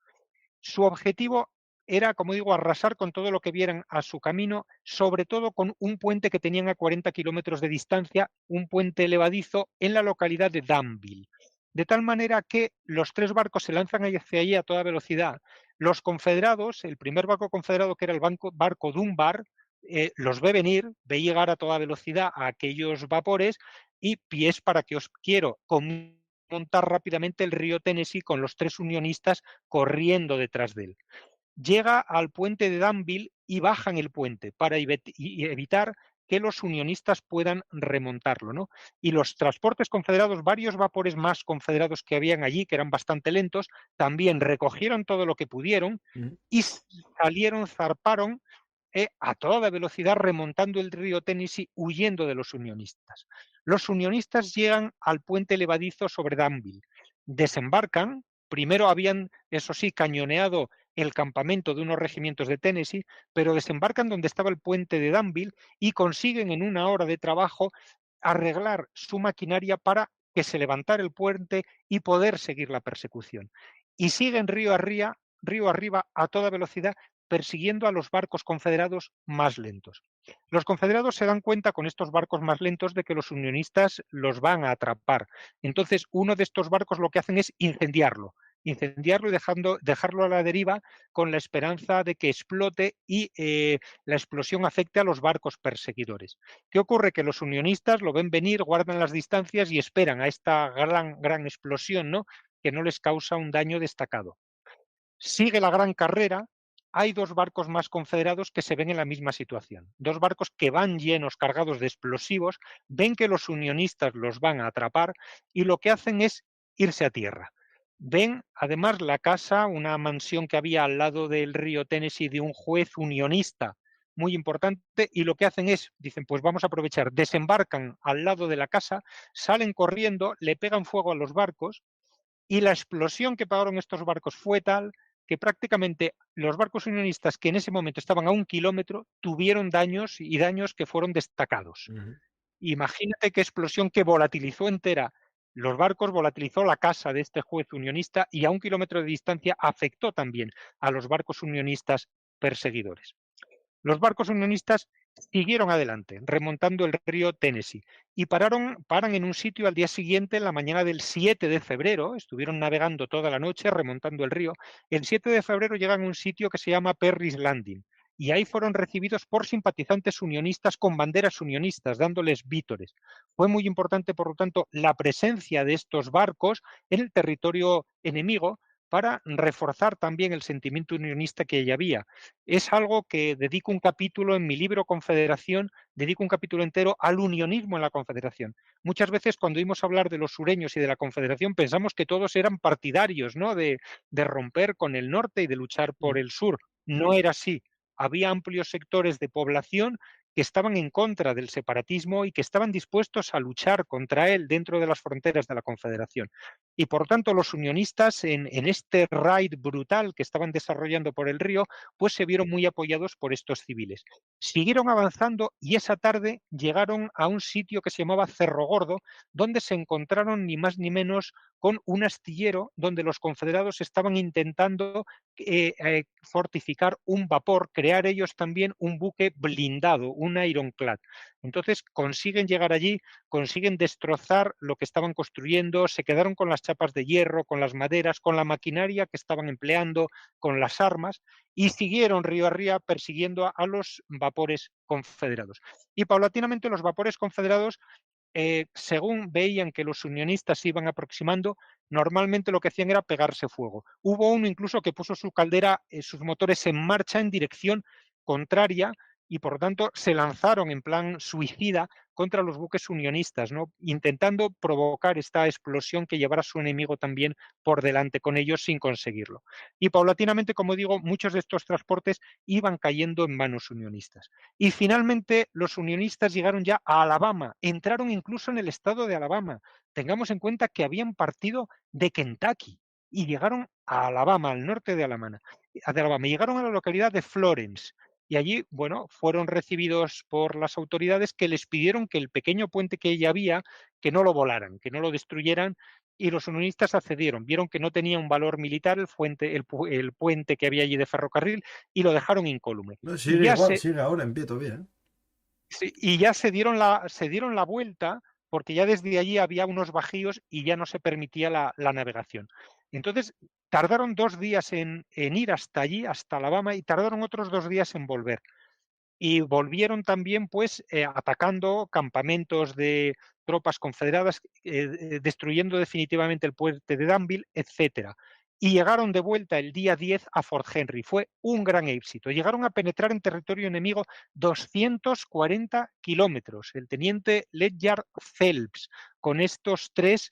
C: Su objetivo era, como digo, arrasar con todo lo que vieran a su camino, sobre todo con un puente que tenían a 40 kilómetros de distancia, un puente elevadizo en la localidad de Danville. De tal manera que los 3 barcos se lanzan hacia allí a toda velocidad. Los confederados, el primer barco confederado, que era el barco Dunbar, los ve venir, ve llegar a toda velocidad a aquellos vapores, y pies para que os quiero montar rápidamente el río Tennessee con los 3 unionistas corriendo detrás de él. Llega al puente de Danville y bajan el puente para evitar que los unionistas puedan remontarlo, ¿no? Y los transportes confederados, varios vapores más confederados que habían allí, que eran bastante lentos, también recogieron todo lo que pudieron
B: Mm.
C: y zarparon a toda velocidad, remontando el río Tennessee, huyendo de los unionistas. Los unionistas llegan al puente levadizo sobre Danville, desembarcan. Primero habían, eso sí, cañoneado el campamento de unos regimientos de Tennessee, pero desembarcan donde estaba el puente de Danville y consiguen en 1 hora de trabajo arreglar su maquinaria para que se levantara el puente y poder seguir la persecución. Y siguen río arriba a toda velocidad, persiguiendo a los barcos confederados más lentos. Los confederados se dan cuenta con estos barcos más lentos de que los unionistas los van a atrapar. Entonces, uno de estos barcos lo que hacen es incendiarlo y dejarlo a la deriva, con la esperanza de que explote y la explosión afecte a los barcos perseguidores. ¿Qué ocurre? Que los unionistas lo ven venir, guardan las distancias y esperan a esta gran explosión, ¿no? Que no les causa un daño destacado. Sigue la gran carrera. Hay 2 barcos más confederados que se ven en la misma situación. 2 barcos que van llenos, cargados de explosivos, ven que los unionistas los van a atrapar y lo que hacen es irse a tierra. Ven además la casa, una mansión que había al lado del río Tennessee de un juez unionista muy importante, y lo que hacen es, dicen, pues vamos a aprovechar, desembarcan al lado de la casa, salen corriendo, le pegan fuego a los barcos, y la explosión que pagaron estos barcos fue tal que prácticamente los barcos unionistas que en ese momento estaban a 1 kilómetro tuvieron daños y daños que fueron destacados.
B: Ujú.
C: Imagínate qué explosión que volatilizó entera los barcos, volatilizó la casa de este juez unionista y a 1 kilómetro de distancia afectó también a los barcos unionistas perseguidores. Los barcos unionistas siguieron adelante, remontando el río Tennessee, y paran en un sitio al día siguiente, en la mañana del 7 de febrero, estuvieron navegando toda la noche, remontando el río. El 7 de febrero llegan a un sitio que se llama Perry's Landing, y ahí fueron recibidos por simpatizantes unionistas con banderas unionistas, dándoles vítores. Fue muy importante, por lo tanto, la presencia de estos barcos en el territorio enemigo para reforzar también el sentimiento unionista que ya había. Es algo que dedico un capítulo en mi libro Confederación, dedico un capítulo entero al unionismo en la Confederación. Muchas veces cuando oímos hablar de los sureños y de la Confederación pensamos que todos eran partidarios, ¿no?, de romper con el norte y de luchar por el sur. No era así. Había amplios sectores de población que estaban en contra del separatismo y que estaban dispuestos a luchar contra él dentro de las fronteras de la Confederación. Y por tanto los unionistas en este raid brutal que estaban desarrollando por el río, pues se vieron muy apoyados por estos civiles. Siguieron avanzando y esa tarde llegaron a un sitio que se llamaba Cerro Gordo, donde se encontraron ni más ni menos con un astillero donde los confederados estaban intentando fortificar un vapor, crear ellos también un buque blindado, un ironclad. Entonces consiguen llegar allí, consiguen destrozar lo que estaban construyendo, se quedaron con las chapas de hierro, con las maderas, con la maquinaria que estaban empleando, con las armas, y siguieron río arriba persiguiendo a los vapores confederados. Y paulatinamente los vapores confederados, según veían que los unionistas se iban aproximando, normalmente lo que hacían era pegarse fuego. Hubo uno incluso que puso su caldera, sus motores en marcha en dirección contraria, y por lo tanto se lanzaron en plan suicida contra los buques unionistas, ¿no?, intentando provocar esta explosión que llevara a su enemigo también por delante con ellos sin conseguirlo. Y paulatinamente, como digo, muchos de estos transportes iban cayendo en manos unionistas. Y finalmente los unionistas llegaron ya a Alabama, entraron incluso en el estado de Alabama. Tengamos en cuenta que habían partido de Kentucky y llegaron a Alabama, al norte de Alabama. Llegaron a la localidad de Florence. Y allí, bueno, fueron recibidos por las autoridades, que les pidieron que el pequeño puente que ya había, que no lo volaran, que no lo destruyeran, y los unionistas accedieron. Vieron que no tenía un valor militar el puente que había allí de ferrocarril, y lo dejaron incólume.
B: No,
C: Y
B: sigue
C: ya
B: igual,
C: se,
B: sigue ahora en pie todavía, ¿eh?
C: Sí, y ya se dieron la vuelta, porque ya desde allí había unos bajíos y ya no se permitía la navegación. Entonces, tardaron 2 días en ir hasta allí, hasta Alabama, y tardaron otros 2 días en volver. Y volvieron también, pues, atacando campamentos de tropas confederadas, destruyendo definitivamente el puente de Danville, etcétera. Y llegaron de vuelta el día 10 a Fort Henry. Fue un gran éxito. Llegaron a penetrar en territorio enemigo 240 kilómetros. El teniente Ledyard Phelps, con estos 3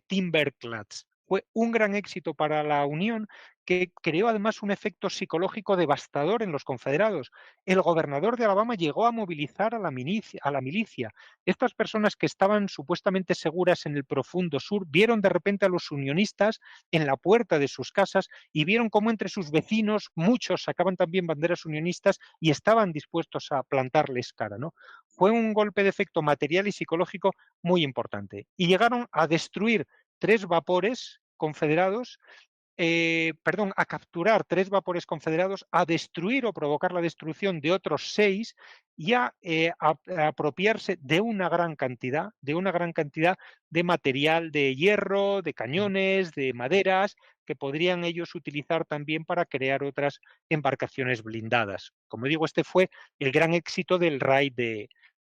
C: Timberclads. Fue un gran éxito para la Unión, que creó además un efecto psicológico devastador en los confederados. El gobernador de Alabama llegó a movilizar a la milicia. Estas personas que estaban supuestamente seguras en el profundo sur vieron de repente a los unionistas en la puerta de sus casas, y vieron cómo entre sus vecinos muchos sacaban también banderas unionistas y estaban dispuestos a plantarles cara, ¿no? Fue un golpe de efecto material y psicológico muy importante. Y llegaron a destruir 3 vapores confederados, a capturar 3 vapores confederados, a destruir o provocar la destrucción de otros 6, y a apropiarse de una gran cantidad de material, de hierro, de cañones, de maderas, que podrían ellos utilizar también para crear otras embarcaciones blindadas. Como digo, este fue el gran éxito del raid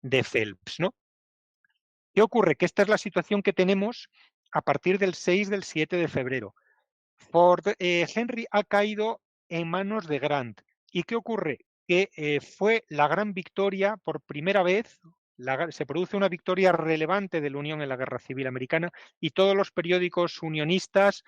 C: de Phelps, ¿no? ¿Qué ocurre? Que esta es la situación que tenemos a partir del 6 del 7 de febrero. Fort Henry ha caído en manos de Grant. ¿Y qué ocurre? Que fue la gran victoria por primera vez, se produce una victoria relevante de la Unión en la Guerra Civil Americana y todos los periódicos unionistas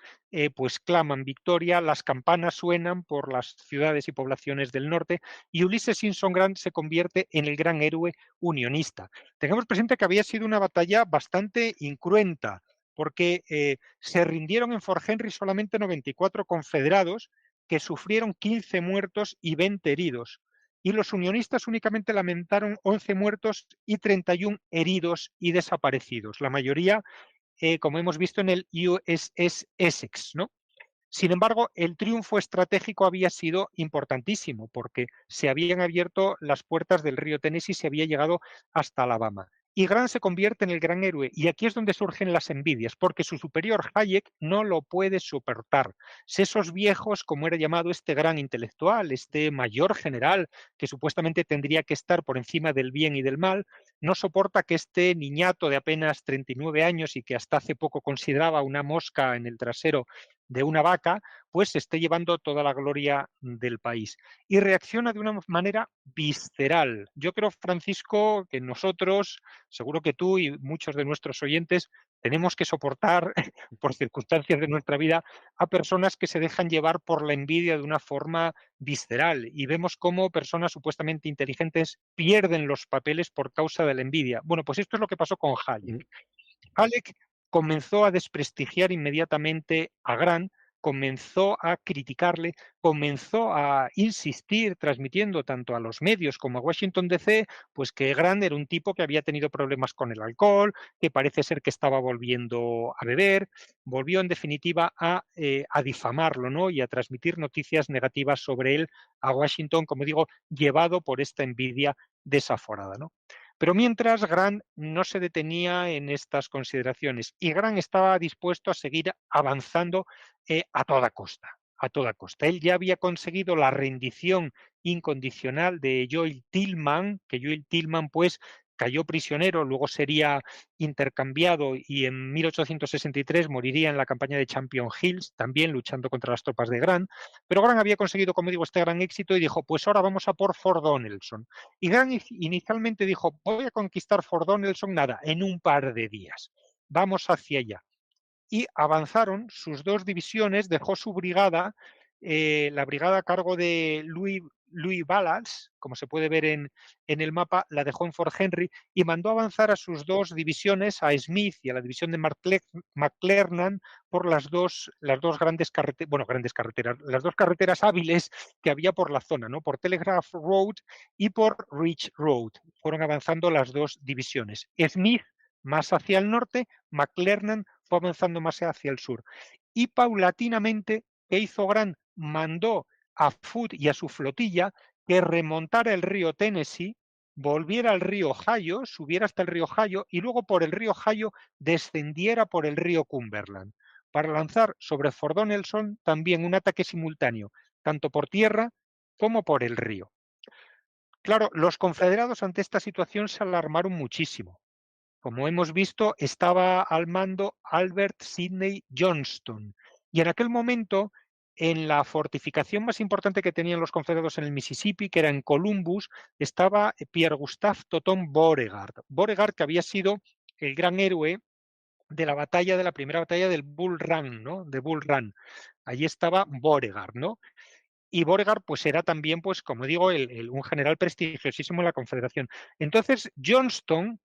C: pues claman victoria, las campanas suenan por las ciudades y poblaciones del norte y Ulysses Simpson Grant se convierte en el gran héroe unionista. Tengamos presente que había sido una batalla bastante incruenta, porque se rindieron en Fort Henry solamente 94 confederados, que sufrieron 15 muertos y 20 heridos. Y los unionistas únicamente lamentaron 11 muertos y 31 heridos y desaparecidos, la mayoría, como hemos visto, en el USS Essex, ¿no? Sin embargo, el triunfo estratégico había sido importantísimo porque se habían abierto las puertas del río Tennessee y se había llegado hasta Alabama. Y Grant se convierte en el gran héroe. Y aquí es donde surgen las envidias, porque su superior Hayek no lo puede soportar. Esos viejos, como era llamado este gran intelectual, este mayor general, que supuestamente tendría que estar por encima del bien y del mal, no soporta que este niñato de apenas 39 años y que hasta hace poco consideraba una mosca en el trasero de una vaca, pues se esté llevando toda la gloria del país. Y reacciona de una manera visceral. Yo creo, Francisco, que nosotros, seguro que tú y muchos de nuestros oyentes, tenemos que soportar, por circunstancias de nuestra vida, a personas que se dejan llevar por la envidia de una forma visceral. Y vemos cómo personas supuestamente inteligentes pierden los papeles por causa de la envidia. Bueno, pues esto es lo que pasó con Hayek. Hayek comenzó a desprestigiar inmediatamente a Grant, comenzó a criticarle, comenzó a insistir, transmitiendo tanto a los medios como a Washington DC, pues que Grant era un tipo que había tenido problemas con el alcohol, que parece ser que estaba volviendo a beber, volvió en definitiva a difamarlo, ¿no? Y a transmitir noticias negativas sobre él a Washington, como digo, llevado por esta envidia desaforada, ¿no? Pero mientras, Grant no se detenía en estas consideraciones y Grant estaba dispuesto a seguir avanzando a toda costa, a toda costa. Él ya había conseguido la rendición incondicional de Joel Tillman, que Joel Tillman pues cayó prisionero, luego sería intercambiado y en 1863 moriría en la campaña de Champion Hills, también luchando contra las tropas de Grant. Pero Grant había conseguido, como digo, este gran éxito y dijo, pues ahora vamos a por Fort Donelson. Y Grant inicialmente dijo, voy a conquistar Fort Donelson, nada, en un par de días. Vamos hacia allá. Y avanzaron sus dos divisiones, dejó su brigada, la brigada a cargo de Louis Ballas, como se puede ver en el mapa, la dejó en Fort Henry y mandó avanzar a sus dos divisiones, a Smith y a la división de McClernand, por las dos grandes carreteras, bueno, grandes carreteras, las dos carreteras hábiles que había por la zona, ¿no? Por Telegraph Road y por Ridge Road. Fueron avanzando las dos divisiones. Smith más hacia el norte, McClernand fue avanzando más hacia el sur. Y paulatinamente, ¿qué hizo Grant? Mandó a Foote y a su flotilla que remontara el río Tennessee, volviera al río Ohio, subiera hasta el río Ohio y luego por el río Ohio descendiera por el río Cumberland para lanzar sobre Fort Donelson también un ataque simultáneo, tanto por tierra como por el río. Claro, los confederados ante esta situación se alarmaron muchísimo. Como hemos visto, estaba al mando Albert Sidney Johnston. Y en aquel momento, en la fortificación más importante que tenían los confederados en el Mississippi, que era en Columbus, estaba Pierre Gustave Toton Beauregard. Beauregard, que había sido el gran héroe de la batalla, de la primera batalla del Bull Run, ¿no? De Bull Run. Allí estaba Beauregard, ¿no? Y Beauregard, pues era también, pues como digo, un general prestigiosísimo en la Confederación. Entonces, Johnston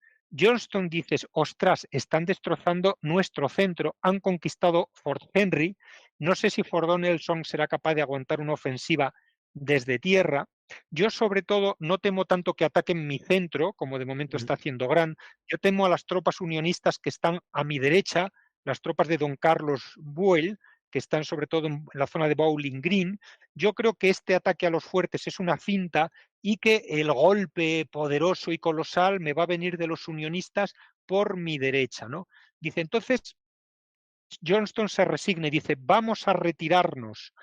C: dices, ostras, están destrozando nuestro centro, han conquistado Fort Henry, no sé si Fort Donelson será capaz de aguantar una ofensiva desde tierra. Yo, sobre todo, no temo tanto que ataquen mi centro, como de momento está haciendo Grant. Yo temo a las tropas unionistas que están a mi derecha, las tropas de Don Carlos Buell, que están sobre todo en la zona de Bowling Green. Yo creo que este ataque a los fuertes es una finta y que el golpe poderoso y colosal me va a venir de los unionistas por mi derecha, ¿no? Dice, entonces Johnston se resigna y dice, vamos a retirarnos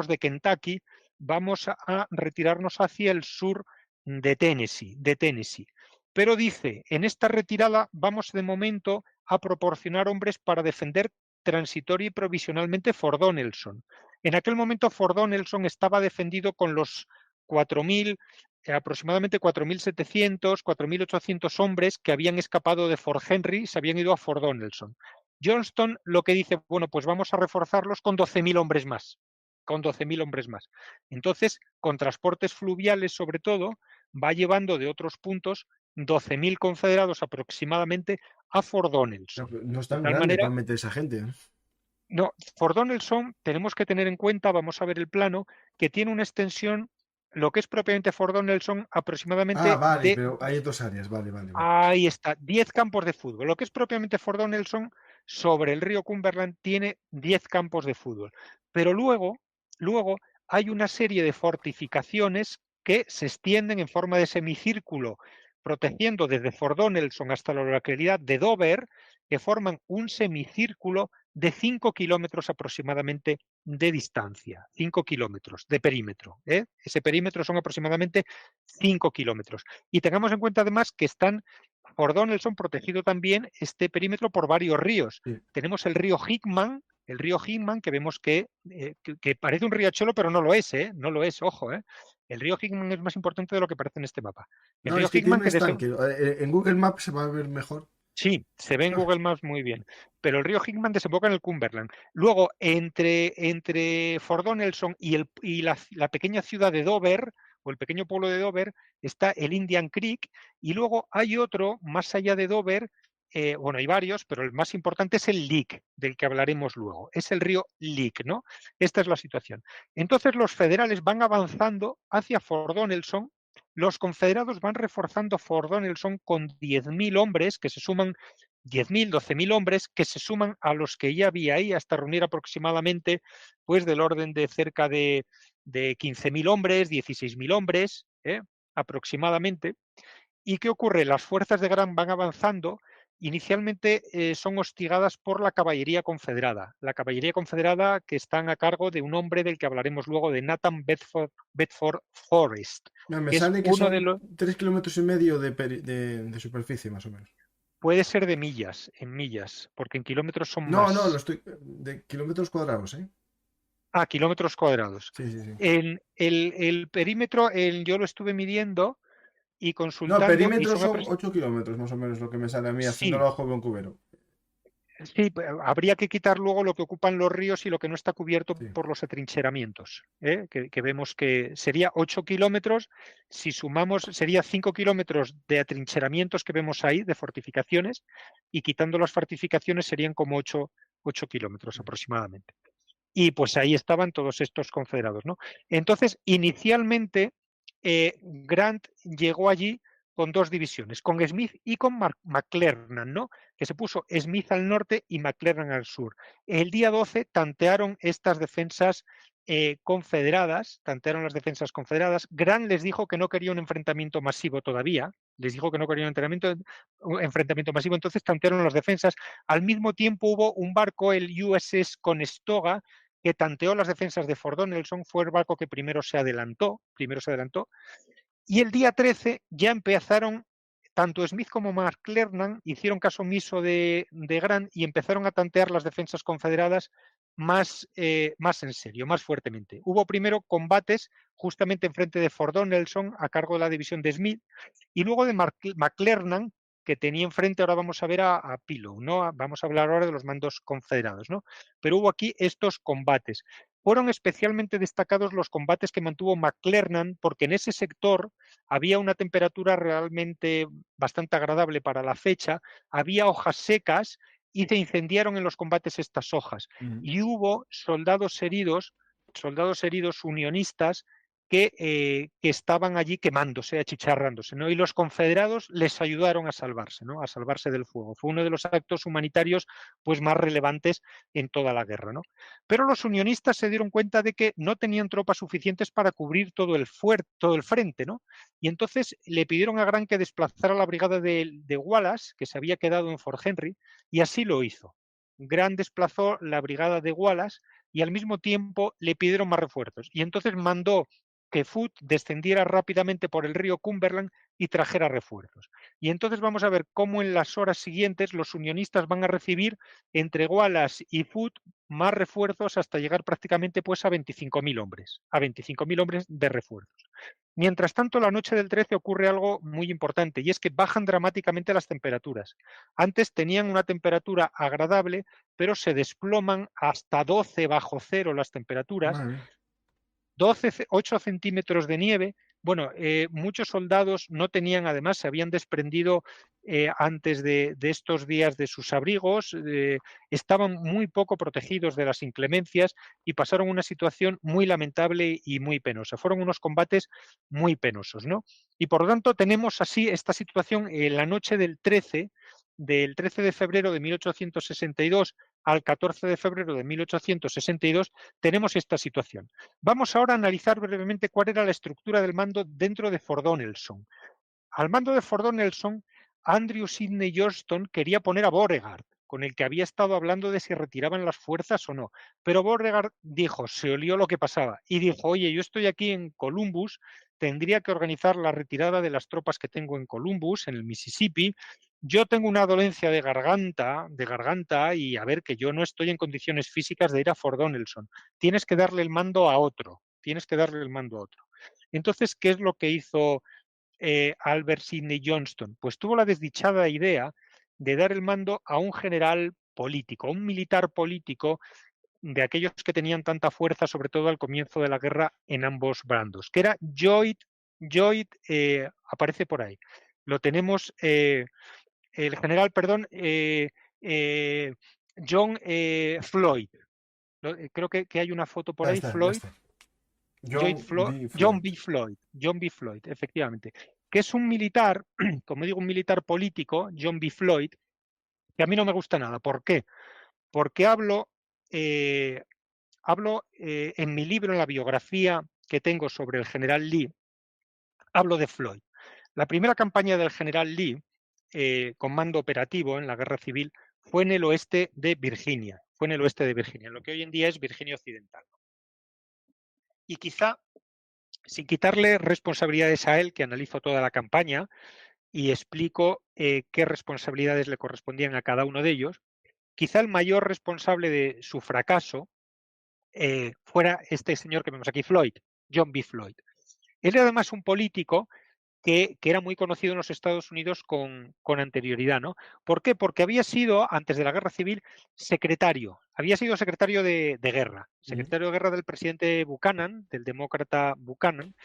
C: de Kentucky, vamos a retirarnos hacia el sur de Tennessee. Pero dice, en esta retirada vamos de momento a proporcionar hombres para defender transitoria y provisionalmente Fort Donelson. En aquel momento Fort Donelson estaba defendido con los aproximadamente 4.700, 4.800 hombres que habían escapado de Fort Henry y se habían ido a Fort Donelson. Johnston lo que dice, bueno, pues vamos a reforzarlos con 12.000 hombres más, con 12.000 hombres más. Entonces, con transportes fluviales sobre todo, va llevando de otros puntos 12.000 confederados aproximadamente a Fort Donelson.
B: No es
C: De
B: tan
C: tal
B: grande
C: manera,
B: para meter esa gente, ¿eh?
C: no, Fort Donelson tenemos que tener en cuenta, vamos a ver el plano, que tiene una extensión, lo que es propiamente Fort Donelson,
B: Ah,
C: aproximadamente
B: vale,
C: de,
B: pero hay dos áreas, vale, vale, vale.
C: ahí está, 10 campos de fútbol. Lo que es propiamente Fort Donelson, sobre el río Cumberland, tiene 10 campos de fútbol. Pero luego hay una serie de fortificaciones que se extienden en forma de semicírculo, protegiendo desde Fort Donelson hasta la localidad de Dover, que forman un semicírculo de 5 kilómetros aproximadamente de distancia, 5 kilómetros de perímetro. Ese perímetro son aproximadamente 5 kilómetros. Y tengamos en cuenta además que Fort Donelson protegido también este perímetro por varios ríos.
B: Sí.
C: Tenemos el río Hickman, que vemos que parece un riachuelo, pero no lo es, no lo es, ojo. El río Hickman es más importante de lo que parece en este mapa. El
B: No,
C: río
B: es que tiene
C: Hickman
B: un estanque. En Google Maps se va a ver mejor.
C: sí, se ve en Google Maps muy bien, pero el río Hickman desemboca en el Cumberland. Luego, entre Fort Donelson y la pequeña ciudad de Dover, o el pequeño pueblo de Dover, está el Indian Creek, y luego hay otro, más allá de Dover, bueno, hay varios, pero el más importante es el Leak, del que hablaremos luego. Es el río Leak, ¿no? Esta es la situación. Entonces, los federales van avanzando hacia Fort Donelson. Los confederados van reforzando Fort Donelson con 10.000 hombres, que se suman 10.000, 12.000 hombres, que se suman a los que ya había ahí, hasta reunir aproximadamente, pues del orden de cerca de 15.000 hombres, 16.000 hombres, aproximadamente. ¿Y qué ocurre? Las fuerzas de Grant van avanzando. Inicialmente son hostigadas por la caballería confederada. La caballería confederada que están a cargo de un hombre del que hablaremos luego, de Nathan Bedford Forrest,
B: No, me
C: que es
B: sale que
C: uno de
B: son
C: los...
B: 3,5 kilómetros de superficie, más o menos.
C: Puede ser de millas, en millas, porque en kilómetros son
B: No, no, lo
C: más.
B: estoy. De kilómetros cuadrados, ¿eh?
C: Ah, kilómetros cuadrados.
B: Sí, sí, sí.
C: En el perímetro yo lo estuve midiendo y
B: No,
C: consultando y
B: perímetro
C: son
B: son 8 kilómetros, más o menos, lo que me sale a mí haciendo el
C: sí,
B: ojo de un cubero.
C: sí, habría que quitar luego lo que ocupan los ríos y lo que no está cubierto
B: Sí.
C: por los atrincheramientos, que vemos que sería 8 kilómetros, si sumamos sería 5 kilómetros de atrincheramientos que vemos ahí, de fortificaciones, y quitando las fortificaciones serían como 8 kilómetros aproximadamente. Y pues ahí estaban todos estos confederados, ¿no? Entonces, inicialmente, Grant llegó allí con dos divisiones, con Smith y con McClernand, ¿no? Que se puso Smith al norte y McClernand al sur. El día 12 tantearon estas defensas confederadas, tantearon las defensas confederadas. Grant les dijo que no quería un enfrentamiento masivo todavía, les dijo que no quería un enfrentamiento masivo, entonces tantearon las defensas. Al mismo tiempo hubo un barco, el USS Conestoga, que tanteó las defensas de Fort Donelson, fue el barco que primero se adelantó, y el día 13 ya empezaron, tanto Smith como McClernand hicieron caso omiso de Grant y empezaron a tantear las defensas confederadas más en serio, más fuertemente. Hubo primero combates justamente enfrente de Fort Donelson a cargo de la división de Smith y luego de McClernand, que tenía enfrente, ahora vamos a ver a Pillow, ¿no? Vamos a hablar ahora de los mandos confederados, ¿no? Pero hubo aquí estos combates. Fueron especialmente destacados los combates que mantuvo McClernand, porque en ese sector había una temperatura realmente bastante agradable para la fecha, había hojas secas y se incendiaron en los combates estas hojas. Y hubo soldados heridos unionistas que estaban allí quemándose, achicharrándose, ¿no? Y los confederados les ayudaron a salvarse, ¿no? A salvarse del fuego. Fue uno de los actos humanitarios pues, más relevantes en toda la guerra, ¿no? Pero los unionistas se dieron cuenta de que no tenían tropas suficientes para cubrir todo el frente, ¿no? Y entonces le pidieron a Grant que desplazara la brigada de Wallace, que se había quedado en Fort Henry, y así lo hizo. Grant desplazó la brigada de Wallace y al mismo tiempo le pidieron más refuerzos. Y entonces mandó que Foote descendiera rápidamente por el río Cumberland y trajera refuerzos. Y entonces vamos a ver cómo en las horas siguientes los unionistas van a recibir entre Wallace y Foote más refuerzos hasta llegar prácticamente pues a 25.000 hombres, a 25.000 hombres de refuerzos. Mientras tanto, la noche del 13 ocurre algo muy importante y es que bajan dramáticamente las temperaturas. Antes tenían una temperatura agradable, pero se desploman hasta 12 bajo cero las temperaturas,
B: Madre mía.
C: 8 centímetros de nieve. Bueno, muchos soldados no tenían, además, se habían desprendido antes de estos días de sus abrigos, estaban muy poco protegidos de las inclemencias y pasaron una situación muy lamentable y muy penosa. Fueron unos combates muy penosos, ¿no? Y por lo tanto tenemos así esta situación en la noche del 13 de febrero de 1862 al 14 de febrero de 1862, tenemos esta situación. Vamos ahora a analizar brevemente cuál era la estructura del mando dentro de Fort Donelson. Al mando de Fort Donelson, Andrew Sidney Johnston quería poner a Beauregard, con el que había estado hablando de si retiraban las fuerzas o no. Pero Beauregard dijo, se olió lo que pasaba y dijo, oye, yo estoy aquí en Columbus, tendría que organizar la retirada de las tropas que tengo en Columbus, en el Mississippi. Yo tengo una dolencia de garganta y a ver que yo no estoy en condiciones físicas de ir a Fort Donelson. Tienes que darle el mando a otro, tienes que darle el mando a otro. Entonces, ¿qué es lo que hizo Albert Sidney Johnston? Pues tuvo la desdichada idea de dar el mando a un general político, a un militar político de aquellos que tenían tanta fuerza, sobre todo al comienzo de la guerra en ambos bandos, que era Lloyd aparece por ahí. Lo tenemos, el general, perdón, John Floyd. Creo que hay una foto por
B: Ya
C: ahí,
B: está, ya
C: Floyd.
B: está. John B.
C: John
B: Floyd.
C: B. Floyd, John B. Floyd, efectivamente, que es un militar, como digo, un militar político, John B. Floyd, que a mí no me gusta nada. ¿Por qué? Porque hablo en mi libro, en la biografía que tengo sobre el general Lee, hablo de Floyd. La primera campaña del general Lee, con mando operativo en la guerra civil, fue en el oeste de Virginia, en lo que hoy en día es Virginia Occidental. Y quizá, sin quitarle responsabilidades a él, que analizo toda la campaña y explico qué responsabilidades le correspondían a cada uno de ellos, quizá el mayor responsable de su fracaso fuera este señor que vemos aquí, Floyd, John B. Floyd. Él era además un político que era muy conocido en los Estados Unidos con anterioridad, ¿no? ¿Por qué? Porque había sido, antes de la Guerra Civil, había sido secretario de guerra, secretario de guerra del presidente Buchanan, del demócrata Buchanan,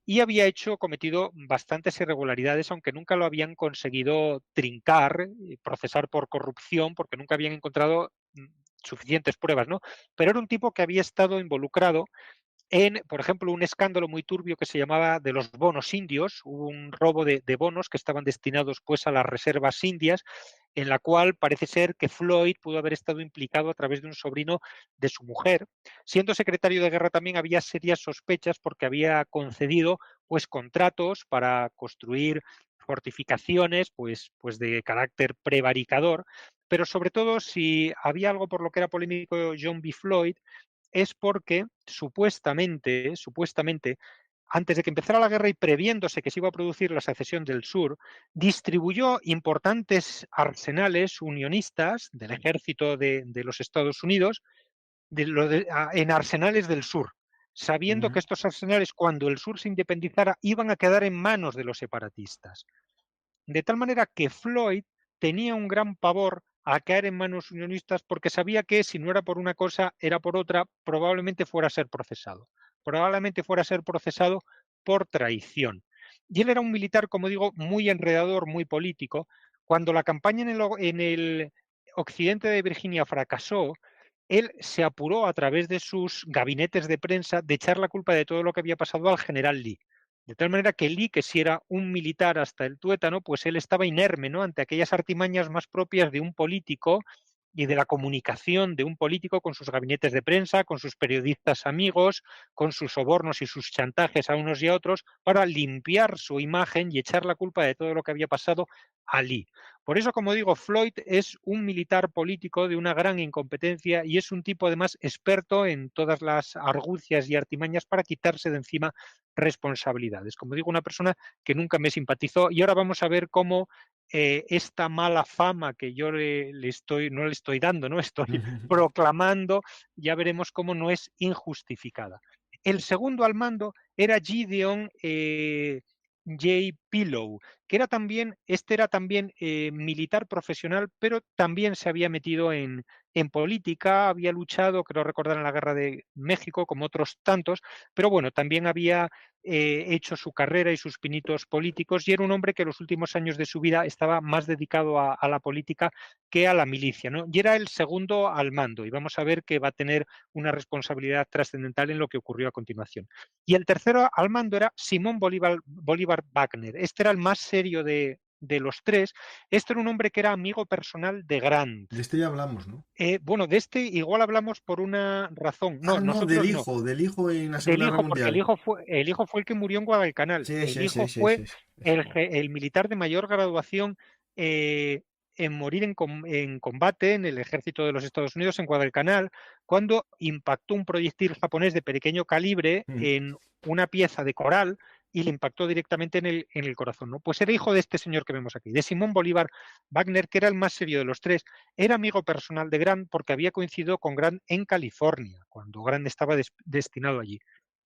C: y había cometido bastantes irregularidades, aunque nunca lo habían conseguido trincar, procesar por corrupción, porque nunca habían encontrado suficientes pruebas, ¿no? Pero era un tipo que había estado involucrado en, por ejemplo, un escándalo muy turbio que se llamaba de los bonos indios. Hubo un robo de bonos que estaban destinados pues a las reservas indias, en la cual parece ser que Floyd pudo haber estado implicado a través de un sobrino de su mujer. Siendo secretario de guerra también había serias sospechas porque había concedido pues contratos para construir fortificaciones pues de carácter prevaricador, pero sobre todo si había algo por lo que era polémico John B. Floyd es porque supuestamente, antes de que empezara la guerra y previéndose que se iba a producir la secesión del sur, distribuyó importantes arsenales unionistas del ejército de los Estados Unidos en arsenales del sur, sabiendo que estos arsenales, cuando el sur se independizara, iban a quedar en manos de los separatistas. De tal manera que Floyd tenía un gran pavor a caer en manos unionistas porque sabía que si no era por una cosa, era por otra, probablemente fuera a ser procesado. Probablemente fuera a ser procesado por traición. Y él era un militar, como digo, muy enredador, muy político. Cuando la campaña en el occidente de Virginia fracasó, él se apuró a través de sus gabinetes de prensa de echar la culpa de todo lo que había pasado al general Lee. De tal manera que Lee, que si era un militar hasta el tuétano, pues él estaba inerme, ¿no?, ante aquellas artimañas más propias de un político y de la comunicación de un político con sus gabinetes de prensa, con sus periodistas amigos, con sus sobornos y sus chantajes a unos y a otros, para limpiar su imagen y echar la culpa de todo lo que había pasado a Lee. Por eso, como digo, Floyd es un militar político de una gran incompetencia y es un tipo además experto en todas las argucias y artimañas para quitarse de encima responsabilidades. Como digo, una persona que nunca me simpatizó y ahora vamos a ver cómo esta mala fama que yo no le estoy dando, ¿no? Estoy proclamando, ya veremos cómo no es injustificada. El segundo al mando era Gideon J. Pillow, que era también militar profesional, pero también se había metido en política, había luchado, creo recordar, en la Guerra de México, como otros tantos, pero bueno, también había hecho su carrera y sus pinitos políticos, y era un hombre que los últimos años de su vida estaba más dedicado a la política que a la milicia, ¿no? Y era el segundo al mando, y vamos a ver que va a tener una responsabilidad trascendental en lo que ocurrió a continuación. Y el tercero al mando era Simón Bolívar Wagner. Este era el más serio de los tres. Este era un hombre que era amigo personal de Grant.
B: De este ya hablamos, ¿no?
C: Bueno, de este igual hablamos por una razón. No,
B: Ah, no,
C: nosotros no.
B: del hijo en la
C: Del
B: Segunda Guerra
C: hijo, porque
B: Mundial.
C: el hijo fue el que murió en Guadalcanal.
B: Sí,
C: El
B: sí,
C: hijo
B: sí, sí,
C: fue
B: sí, sí.
C: el militar de mayor graduación en morir en combate en el ejército de los Estados Unidos en Guadalcanal, cuando impactó un proyectil japonés de pequeño calibre
B: Mm.
C: en una pieza de coral y le impactó directamente en el corazón, ¿no? Pues era hijo de este señor que vemos aquí, de Simón Bolívar Wagner, que era el más serio de los tres. Era amigo personal de Grant porque había coincidido con Grant en California, cuando Grant estaba destinado allí.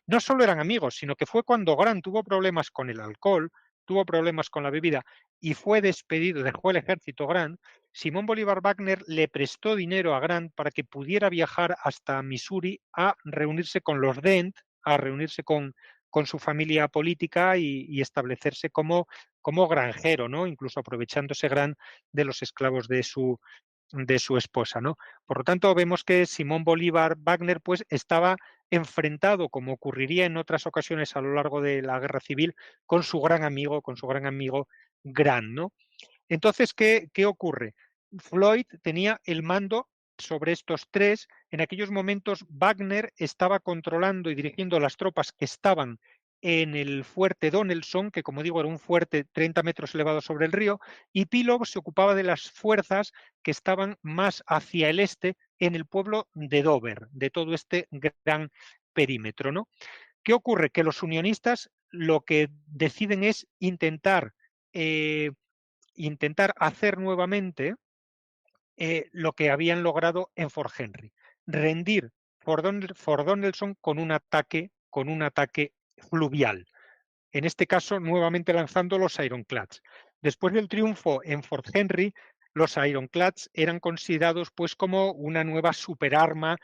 C: No solo eran amigos, sino que fue cuando Grant tuvo problemas con el alcohol, tuvo problemas con la bebida y fue despedido, dejó el ejército Grant. Simón Bolívar Wagner le prestó dinero a Grant para que pudiera viajar hasta Missouri a reunirse con los Dent, a reunirse con su familia política y establecerse como granjero, ¿no? Incluso aprovechándose Grant de los esclavos de su esposa, ¿no? Por lo tanto, vemos que Simón Bolívar Wagner pues estaba enfrentado, como ocurriría en otras ocasiones a lo largo de la Guerra Civil, con su gran amigo Grant, ¿no? Entonces, ¿qué ocurre? Floyd tenía el mando sobre estos tres. En aquellos momentos, Wagner estaba controlando y dirigiendo las tropas que estaban en el fuerte Donelson, que como digo era un fuerte 30 metros elevado sobre el río, y Pillow se ocupaba de las fuerzas que estaban más hacia el este en el pueblo de Dover, de todo este gran perímetro, ¿no? ¿Qué ocurre? Que los unionistas lo que deciden es intentar hacer nuevamente lo que habían logrado en Fort Henry, rendir Fort Donelson con un ataque fluvial. En este caso, nuevamente lanzando los Ironclads. Después del triunfo en Fort Henry, los Ironclads eran considerados pues como una nueva superarma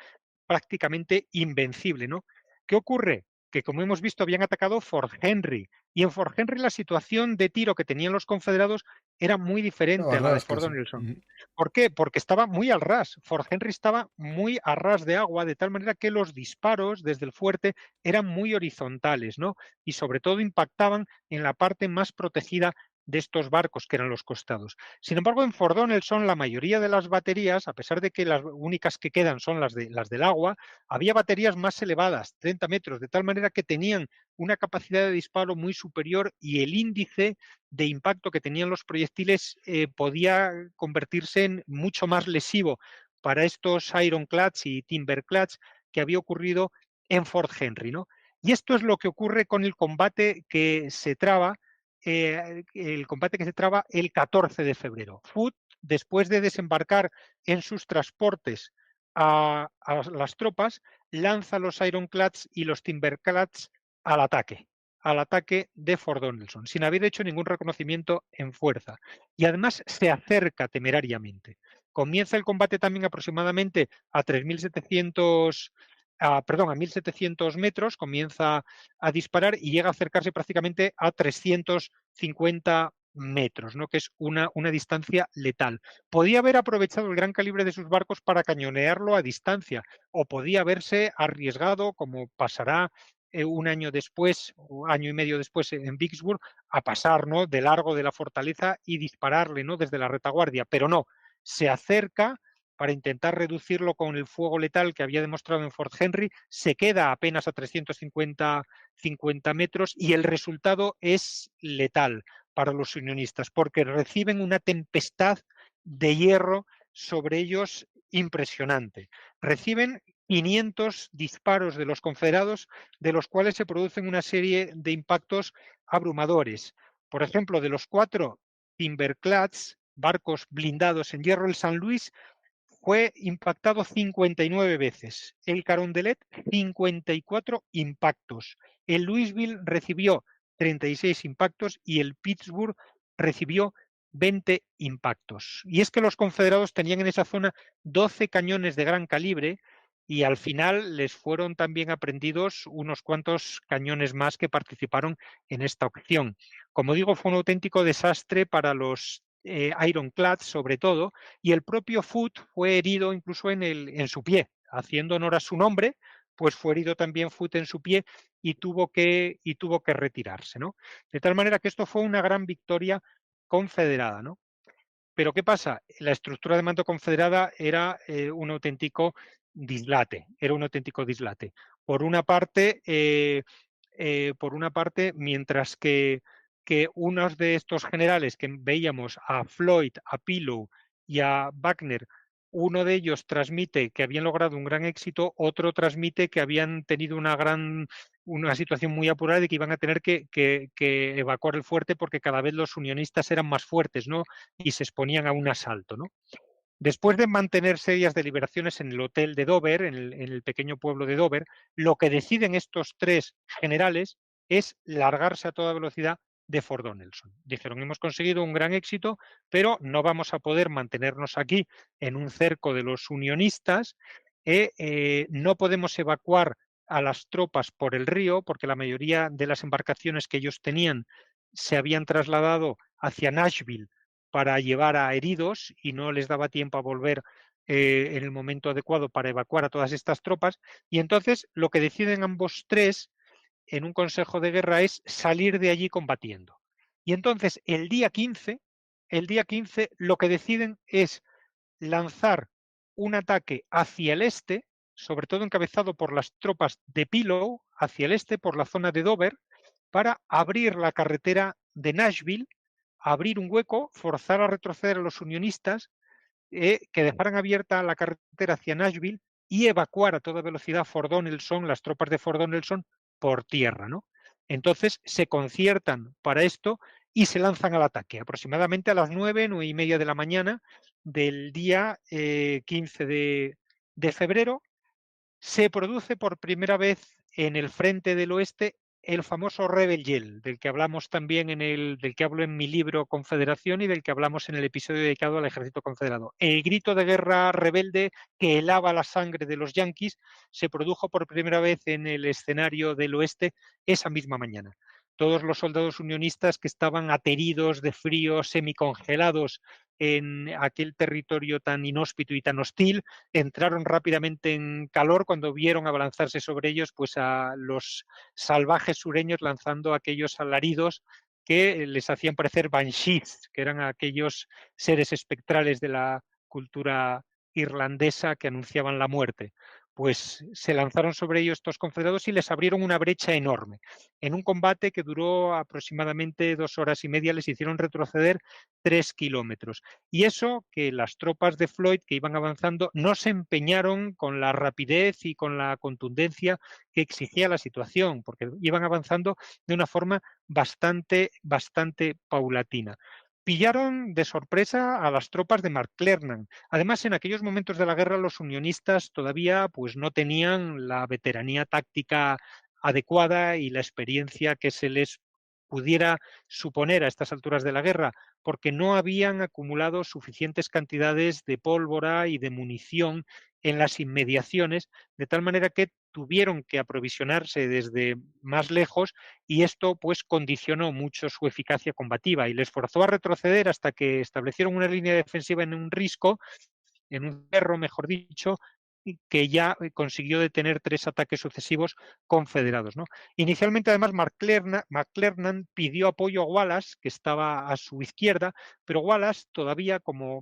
C: prácticamente invencible, ¿no? ¿Qué ocurre? Que como hemos visto habían atacado Fort Henry y en Fort Henry la situación de tiro que tenían los confederados era muy
B: No,
C: diferente a la de
B: arras
C: Fort
B: casi.
C: Donelson. ¿Por qué? Porque estaba muy al ras. Fort Henry estaba muy a ras de agua, de tal manera que los disparos desde el fuerte eran muy horizontales, ¿no? Y sobre todo impactaban en la parte más protegida de estos barcos, que eran los costados. Sin embargo, en Fort Donelson, la mayoría de las baterías, a pesar de que las únicas que quedan son las del agua, había baterías más elevadas, 30 metros, de tal manera que tenían una capacidad de disparo muy superior y el índice de impacto que tenían los proyectiles podía convertirse en mucho más lesivo para estos ironclads y timberclads que había ocurrido en Fort Henry, ¿no? Y esto es lo que ocurre con el combate que se traba el 14 de febrero. Foote, después de desembarcar en sus transportes a las tropas, lanza los Ironclads y los Timberclads al ataque de Fort Donelson, sin haber hecho ningún reconocimiento en fuerza. Y además se acerca temerariamente. Comienza el combate también aproximadamente a 3.700 a 1.700 metros, comienza a disparar y llega a acercarse prácticamente a 350 metros, ¿no? Que es una distancia letal. Podía haber aprovechado el gran calibre de sus barcos para cañonearlo a distancia o podía haberse arriesgado, como pasará un año después, o año y medio después en Vicksburg, a pasar, ¿no?, de largo de la fortaleza y dispararle, ¿no?, desde la retaguardia, pero no, se acerca para intentar reducirlo con el fuego letal que había demostrado en Fort Henry, se queda apenas a 350 metros y el resultado es letal para los unionistas porque reciben una tempestad de hierro sobre ellos impresionante. Reciben 500 disparos de los confederados, de los cuales se producen una serie de impactos abrumadores. Por ejemplo, de los 4 Timberclads, barcos blindados en hierro, el San Luis fue impactado 59 veces, el Carondelet 54 impactos, el Louisville recibió 36 impactos y el Pittsburgh recibió 20 impactos. Y es que los confederados tenían en esa zona 12 cañones de gran calibre y al final les fueron también aprendidos unos cuantos cañones más que participaron en esta opción. Como digo, fue un auténtico desastre para los Ironclads sobre todo, y el propio Foote fue herido incluso en su pie, haciendo honor a su nombre, pues fue herido también Foote en su pie y tuvo que retirarse, ¿no? De tal manera que esto fue una gran victoria confederada, ¿no? Pero ¿qué pasa? La estructura de mando confederada era un auténtico dislate, Por una parte, mientras que unos de estos generales que veíamos, a Floyd, a Pillow y a Wagner, uno de ellos transmite que habían logrado un gran éxito, otro transmite que habían tenido una situación muy apurada y que iban a tener que evacuar el fuerte porque cada vez los unionistas eran más fuertes, ¿no? Y se exponían a un asalto, ¿no? Después de mantener serias deliberaciones en el hotel de Dover, en el pequeño pueblo de Dover, lo que deciden estos tres generales es largarse a toda velocidad de Fort Donelson. Dijeron, hemos conseguido un gran éxito, pero no vamos a poder mantenernos aquí en un cerco de los unionistas, no podemos evacuar a las tropas por el río, porque la mayoría de las embarcaciones que ellos tenían se habían trasladado hacia Nashville para llevar a heridos y no les daba tiempo a volver en el momento adecuado para evacuar a todas estas tropas. Y entonces lo que deciden ambos tres en un consejo de guerra es salir de allí combatiendo. Y entonces el día 15 lo que deciden es lanzar un ataque hacia el este, sobre todo encabezado por las tropas de Pillow, hacia el este, por la zona de Dover, para abrir la carretera de Nashville, abrir un hueco, forzar a retroceder a los unionistas, que dejaran abierta la carretera hacia Nashville y evacuar a toda velocidad Fort Donelson, las tropas de Fort Donelson, por tierra, ¿no? Entonces se conciertan para esto y se lanzan al ataque, aproximadamente a las 9:30 de la mañana del día 15 de febrero. Se produce por primera vez en el frente del oeste el famoso Rebel Yell, del que hablamos también del que hablo en mi libro Confederación y del que hablamos en el episodio dedicado al ejército confederado. El grito de guerra rebelde que helaba la sangre de los yanquis se produjo por primera vez en el escenario del oeste esa misma mañana. Todos los soldados unionistas que estaban ateridos de frío, semicongelados en aquel territorio tan inhóspito y tan hostil, entraron rápidamente en calor cuando vieron abalanzarse sobre ellos pues a los salvajes sureños lanzando aquellos alaridos que les hacían parecer banshees, que eran aquellos seres espectrales de la cultura irlandesa que anunciaban la muerte. Pues se lanzaron sobre ellos estos confederados y les abrieron una brecha enorme. En un combate que duró aproximadamente 2 horas y media les hicieron retroceder 3 kilómetros. Y eso que las tropas de Floyd que iban avanzando no se empeñaron con la rapidez y con la contundencia que exigía la situación, porque iban avanzando de una forma bastante paulatina. Pillaron de sorpresa a las tropas de McClernand. Además, en aquellos momentos de la guerra los unionistas todavía pues, no tenían la veteranía táctica adecuada y la experiencia que se les pudiera suponer a estas alturas de la guerra, porque no habían acumulado suficientes cantidades de pólvora y de munición en las inmediaciones, de tal manera que tuvieron que aprovisionarse desde más lejos y esto pues condicionó mucho su eficacia combativa y les forzó a retroceder hasta que establecieron una línea defensiva en un risco, en un cerro, mejor dicho, que ya consiguió detener 3 ataques sucesivos confederados, ¿no? Inicialmente, además, McClernand pidió apoyo a Wallace, que estaba a su izquierda, pero Wallace todavía, como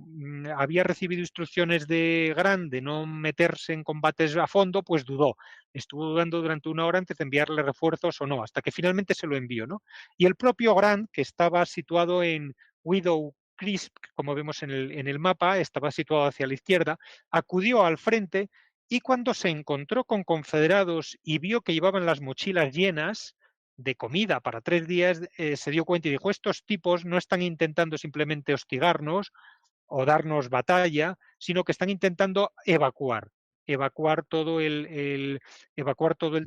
C: había recibido instrucciones de Grant de no meterse en combates a fondo, pues dudó. Estuvo dudando durante 1 hora antes de enviarle refuerzos o no, hasta que finalmente se lo envió, ¿no? Y el propio Grant, que estaba situado en Widow Crisp, como vemos en el mapa, estaba situado hacia la izquierda, acudió al frente y cuando se encontró con confederados y vio que llevaban las mochilas llenas, de comida para 3 días, se dio cuenta y dijo, estos tipos no están intentando simplemente hostigarnos o darnos batalla, sino que están intentando evacuar evacuar todo el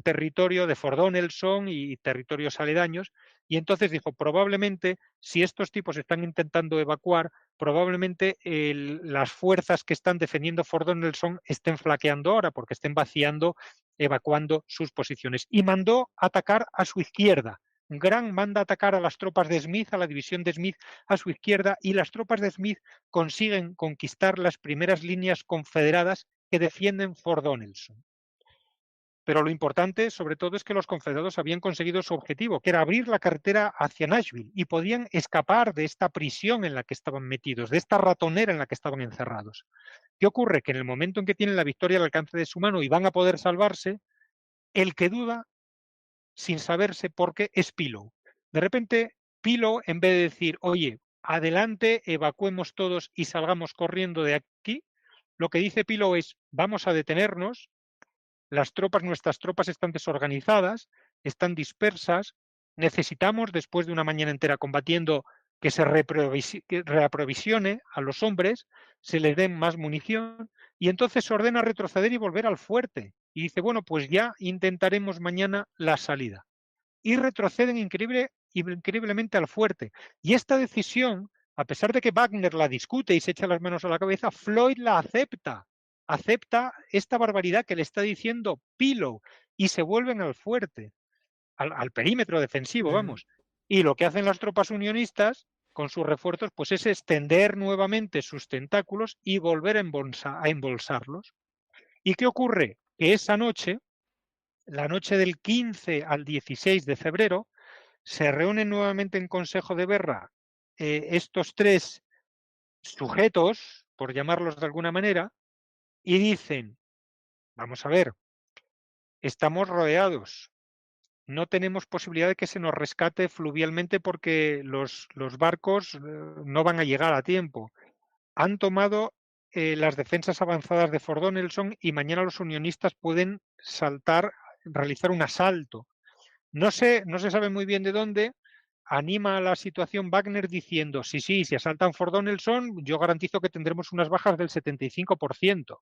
C: territorio de Fort Donelson y territorios aledaños. Y entonces dijo, probablemente, si estos tipos están intentando evacuar, probablemente las fuerzas que están defendiendo Fort Donelson estén flaqueando ahora, porque estén vaciando, evacuando sus posiciones. Y mandó atacar a su izquierda. Grant manda atacar a las tropas de Smith, a la división de Smith a su izquierda, y las tropas de Smith consiguen conquistar las primeras líneas confederadas que defienden Fort Donelson. Pero lo importante, sobre todo, es que los confederados habían conseguido su objetivo, que era abrir la carretera hacia Nashville, y podían escapar de esta prisión en la que estaban metidos, de esta ratonera en la que estaban encerrados. ¿Qué ocurre? Que en el momento en que tienen la victoria al alcance de su mano y van a poder salvarse, el que duda, sin saberse por qué, es Pillow. De repente, Pillow, en vez de decir, oye, adelante, evacuemos todos y salgamos corriendo de aquí, lo que dice Pillow es, vamos a detenernos, nuestras tropas están desorganizadas, están dispersas, necesitamos, después de una mañana entera combatiendo, que se reaprovisione a los hombres, se les den más munición, y entonces se ordena retroceder y volver al fuerte. Y dice, bueno, pues ya intentaremos mañana la salida. Y retroceden increíblemente al fuerte. Y esta decisión, a pesar de que Wagner la discute y se echa las manos a la cabeza, Floyd la acepta. Acepta esta barbaridad que le está diciendo Pillow y se vuelven al fuerte, al perímetro defensivo, vamos. Y lo que hacen las tropas unionistas con sus refuerzos, pues es extender nuevamente sus tentáculos y volver a embolsarlos. ¿Y qué ocurre? Que esa noche, la noche del 15 al 16 de febrero, se reúnen nuevamente en Consejo de Guerra estos tres sujetos, por llamarlos de alguna manera, y dicen, vamos a ver, estamos rodeados, no tenemos posibilidad de que se nos rescate fluvialmente porque los barcos no van a llegar a tiempo. Han tomado las defensas avanzadas de Fort Donelson y mañana los unionistas pueden realizar un asalto. No se sabe muy bien de dónde. Anima a la situación Wagner diciendo, sí, si asaltan Fort Donelson, yo garantizo que tendremos unas bajas del 75%.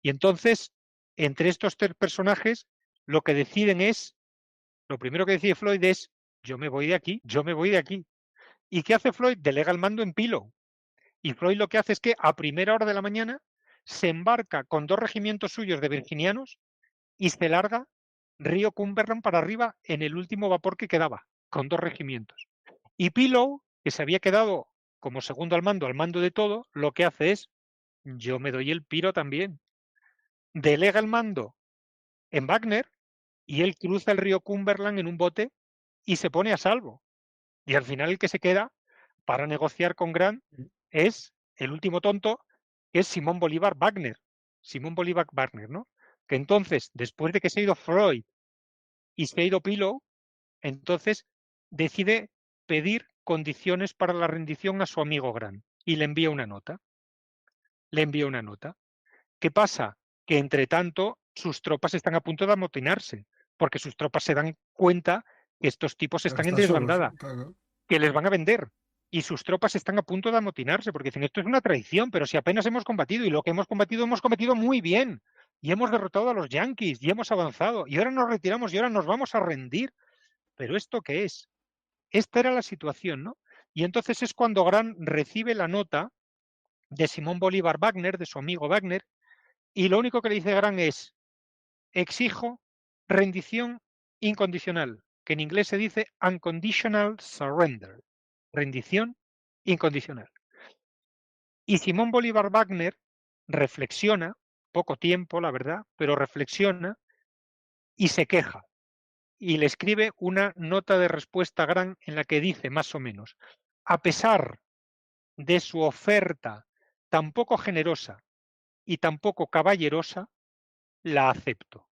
C: Y entonces, entre estos tres personajes, lo primero que decide Floyd es, yo me voy de aquí. ¿Y qué hace Floyd? Delega el mando en Pillow. Y Floyd lo que hace es que a primera hora de la mañana se embarca con 2 regimientos suyos de virginianos y se larga río Cumberland para arriba en el último vapor que quedaba, con 2 regimientos. Y Pillow, que se había quedado como segundo al mando de todo, lo que hace es, yo me doy el piro también. Delega el mando en Wagner y él cruza el río Cumberland en un bote y se pone a salvo. Y al final el que se queda para negociar con Grant es el último tonto, que es Simón Bolívar Wagner. Simón Bolívar Wagner, ¿no? Que entonces, después de que se ha ido Floyd y se ha ido Pillow, entonces decide pedir condiciones para la rendición a su amigo Grant y le envía una nota. ¿Qué pasa? Que entre tanto sus tropas están a punto de amotinarse, porque sus tropas se dan cuenta que estos tipos están en desbandada,
B: Claro.
C: que les van a vender. Y sus tropas están a punto de amotinarse, porque dicen, esto es una traición, pero si apenas hemos combatido, y lo que hemos combatido muy bien, y hemos derrotado a los yanquis, y hemos avanzado, y ahora nos retiramos, y ahora nos vamos a rendir. ¿Pero esto qué es? Esta era la situación, ¿no? Y entonces es cuando Grant recibe la nota de Simón Bolívar Wagner, de su amigo Wagner, y lo único que le dice Grant es, exijo rendición incondicional, que en inglés se dice unconditional surrender, rendición incondicional. Y Simón Bolívar Wagner reflexiona, poco tiempo, la verdad, pero reflexiona y se queja. Y le escribe una nota de respuesta a Grant en la que dice más o menos, a pesar de su oferta tan poco generosa y tan poco caballerosa, la acepto.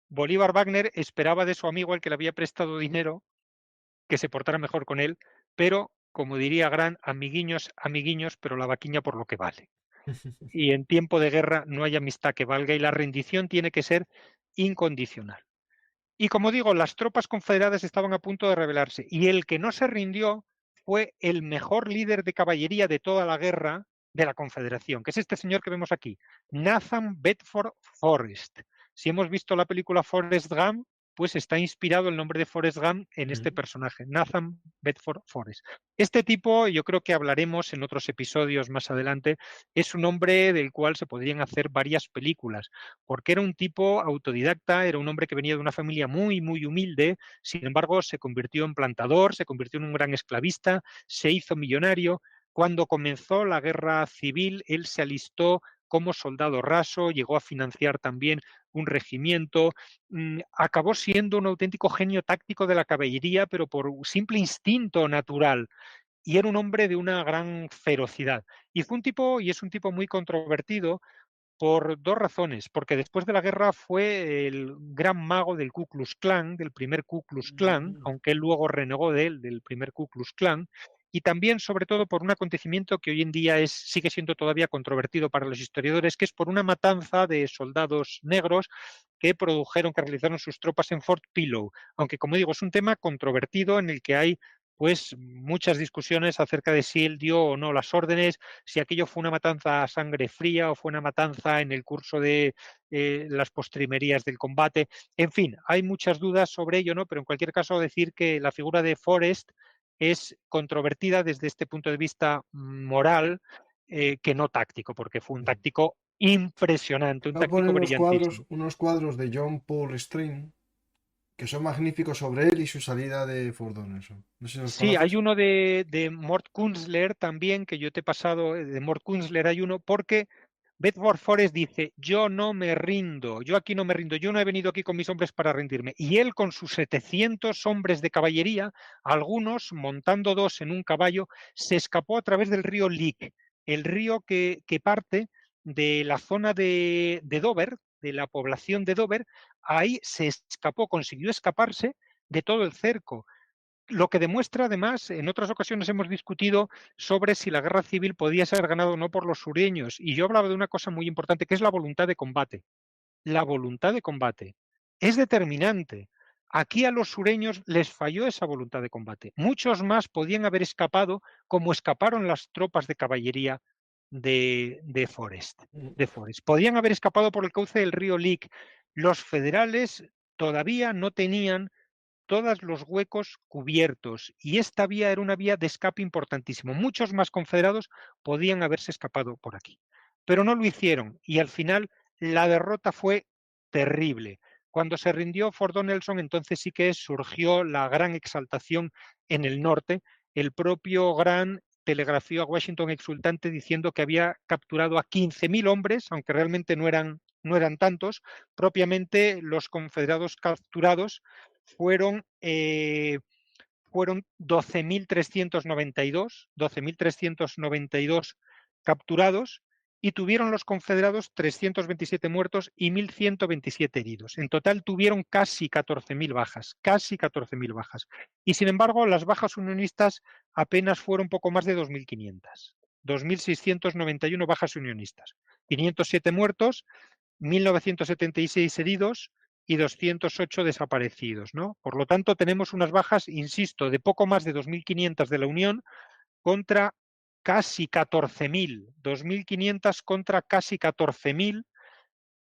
C: Bolívar Wagner esperaba de su amigo al que le había prestado dinero que se portara mejor con él, pero, como diría Grant, amiguiños, pero la vaquiña por lo que vale. Y en tiempo de guerra no hay amistad que valga y la rendición tiene que ser incondicional. Y como digo, las tropas confederadas estaban a punto de rebelarse y el que no se rindió fue el mejor líder de caballería de toda la guerra de la Confederación, que es este señor que vemos aquí, Nathan Bedford Forrest. Si hemos visto la película Forrest Gump, pues está inspirado el nombre de Forrest Gump en este personaje, Nathan Bedford Forrest. Este tipo, yo creo que hablaremos en otros episodios más adelante, es un hombre del cual se podrían hacer varias películas, porque era un tipo autodidacta, era un hombre que venía de una familia muy, muy humilde, sin embargo se convirtió en plantador, se convirtió en un gran esclavista, se hizo millonario. Cuando comenzó la guerra civil, él se alistó como soldado raso, llegó a financiar también un regimiento, acabó siendo un auténtico genio táctico de la caballería, pero por simple instinto natural. Y era un hombre de una gran ferocidad. Y fue un tipo, y es un tipo muy controvertido, por dos razones, porque después de la guerra fue el gran mago del Ku Klux Klan, del primer Ku Klux Klan, aunque él luego renegó de él, del primer Ku Klux Klan, y también, sobre todo, por un acontecimiento que hoy en día sigue siendo todavía controvertido para los historiadores, que es por una matanza de soldados negros que produjeron, que realizaron sus tropas en Fort Pillow. Aunque, como digo, es un tema controvertido en el que hay pues muchas discusiones acerca de si él dio o no las órdenes, si aquello fue una matanza a sangre fría o fue una matanza en el curso de las postrimerías del combate. En fin, hay muchas dudas sobre ello, ¿no? Pero en cualquier caso decir que la figura de Forrest es controvertida desde este punto de vista moral, que no táctico, porque fue un táctico impresionante, un
B: Voy a poner
C: táctico brillantísimo.
B: unos cuadros de John Paul Strain que son magníficos sobre él y su salida de Fort Donelson. No sé si los
C: Sí, hay
B: conoces.
C: uno de Mort Kunzler también, que yo te he pasado, de Mort Kunzler hay uno, porque Bedford Forrest dice, yo no me rindo, yo aquí no me rindo, yo no he venido aquí con mis hombres para rendirme. Y él con sus 700 hombres de caballería, algunos montando dos en un caballo, se escapó a través del río Leak, el río que parte de la zona de Dover, de la población de Dover, ahí se escapó, consiguió escaparse de todo el cerco. Lo que demuestra, además, en otras ocasiones hemos discutido sobre si la guerra civil podía ser ganada o no por los sureños, y yo hablaba de una cosa muy importante, que es la voluntad de combate. La voluntad de combate es determinante. Aquí a los sureños les falló esa voluntad de combate. Muchos más podían haber escapado, como escaparon las tropas de caballería de Forrest. Podían haber escapado por el cauce del río Leak. Los federales todavía no tenían todos los huecos cubiertos y esta vía era una vía de escape importantísimo. Muchos más confederados podían haberse escapado por aquí, pero no lo hicieron y al final la derrota fue terrible. Cuando se rindió Fort Donelson, entonces sí que surgió la gran exaltación en el norte. El propio Grant telegrafió a Washington exultante diciendo que había capturado a 15.000 hombres, aunque realmente no eran tantos. Propiamente los confederados capturados fueron 12.392 capturados y tuvieron los confederados 327 muertos y 1.127 heridos. En total tuvieron casi 14.000 bajas. Y sin embargo, las bajas unionistas apenas fueron poco más de 2.500. 2.691 bajas unionistas. 507 muertos, 1.976 heridos y 208 desaparecidos, ¿no? Por lo tanto, tenemos unas bajas, insisto, de poco más de 2.500 de la Unión contra casi 14.000, 2.500 contra casi 14.000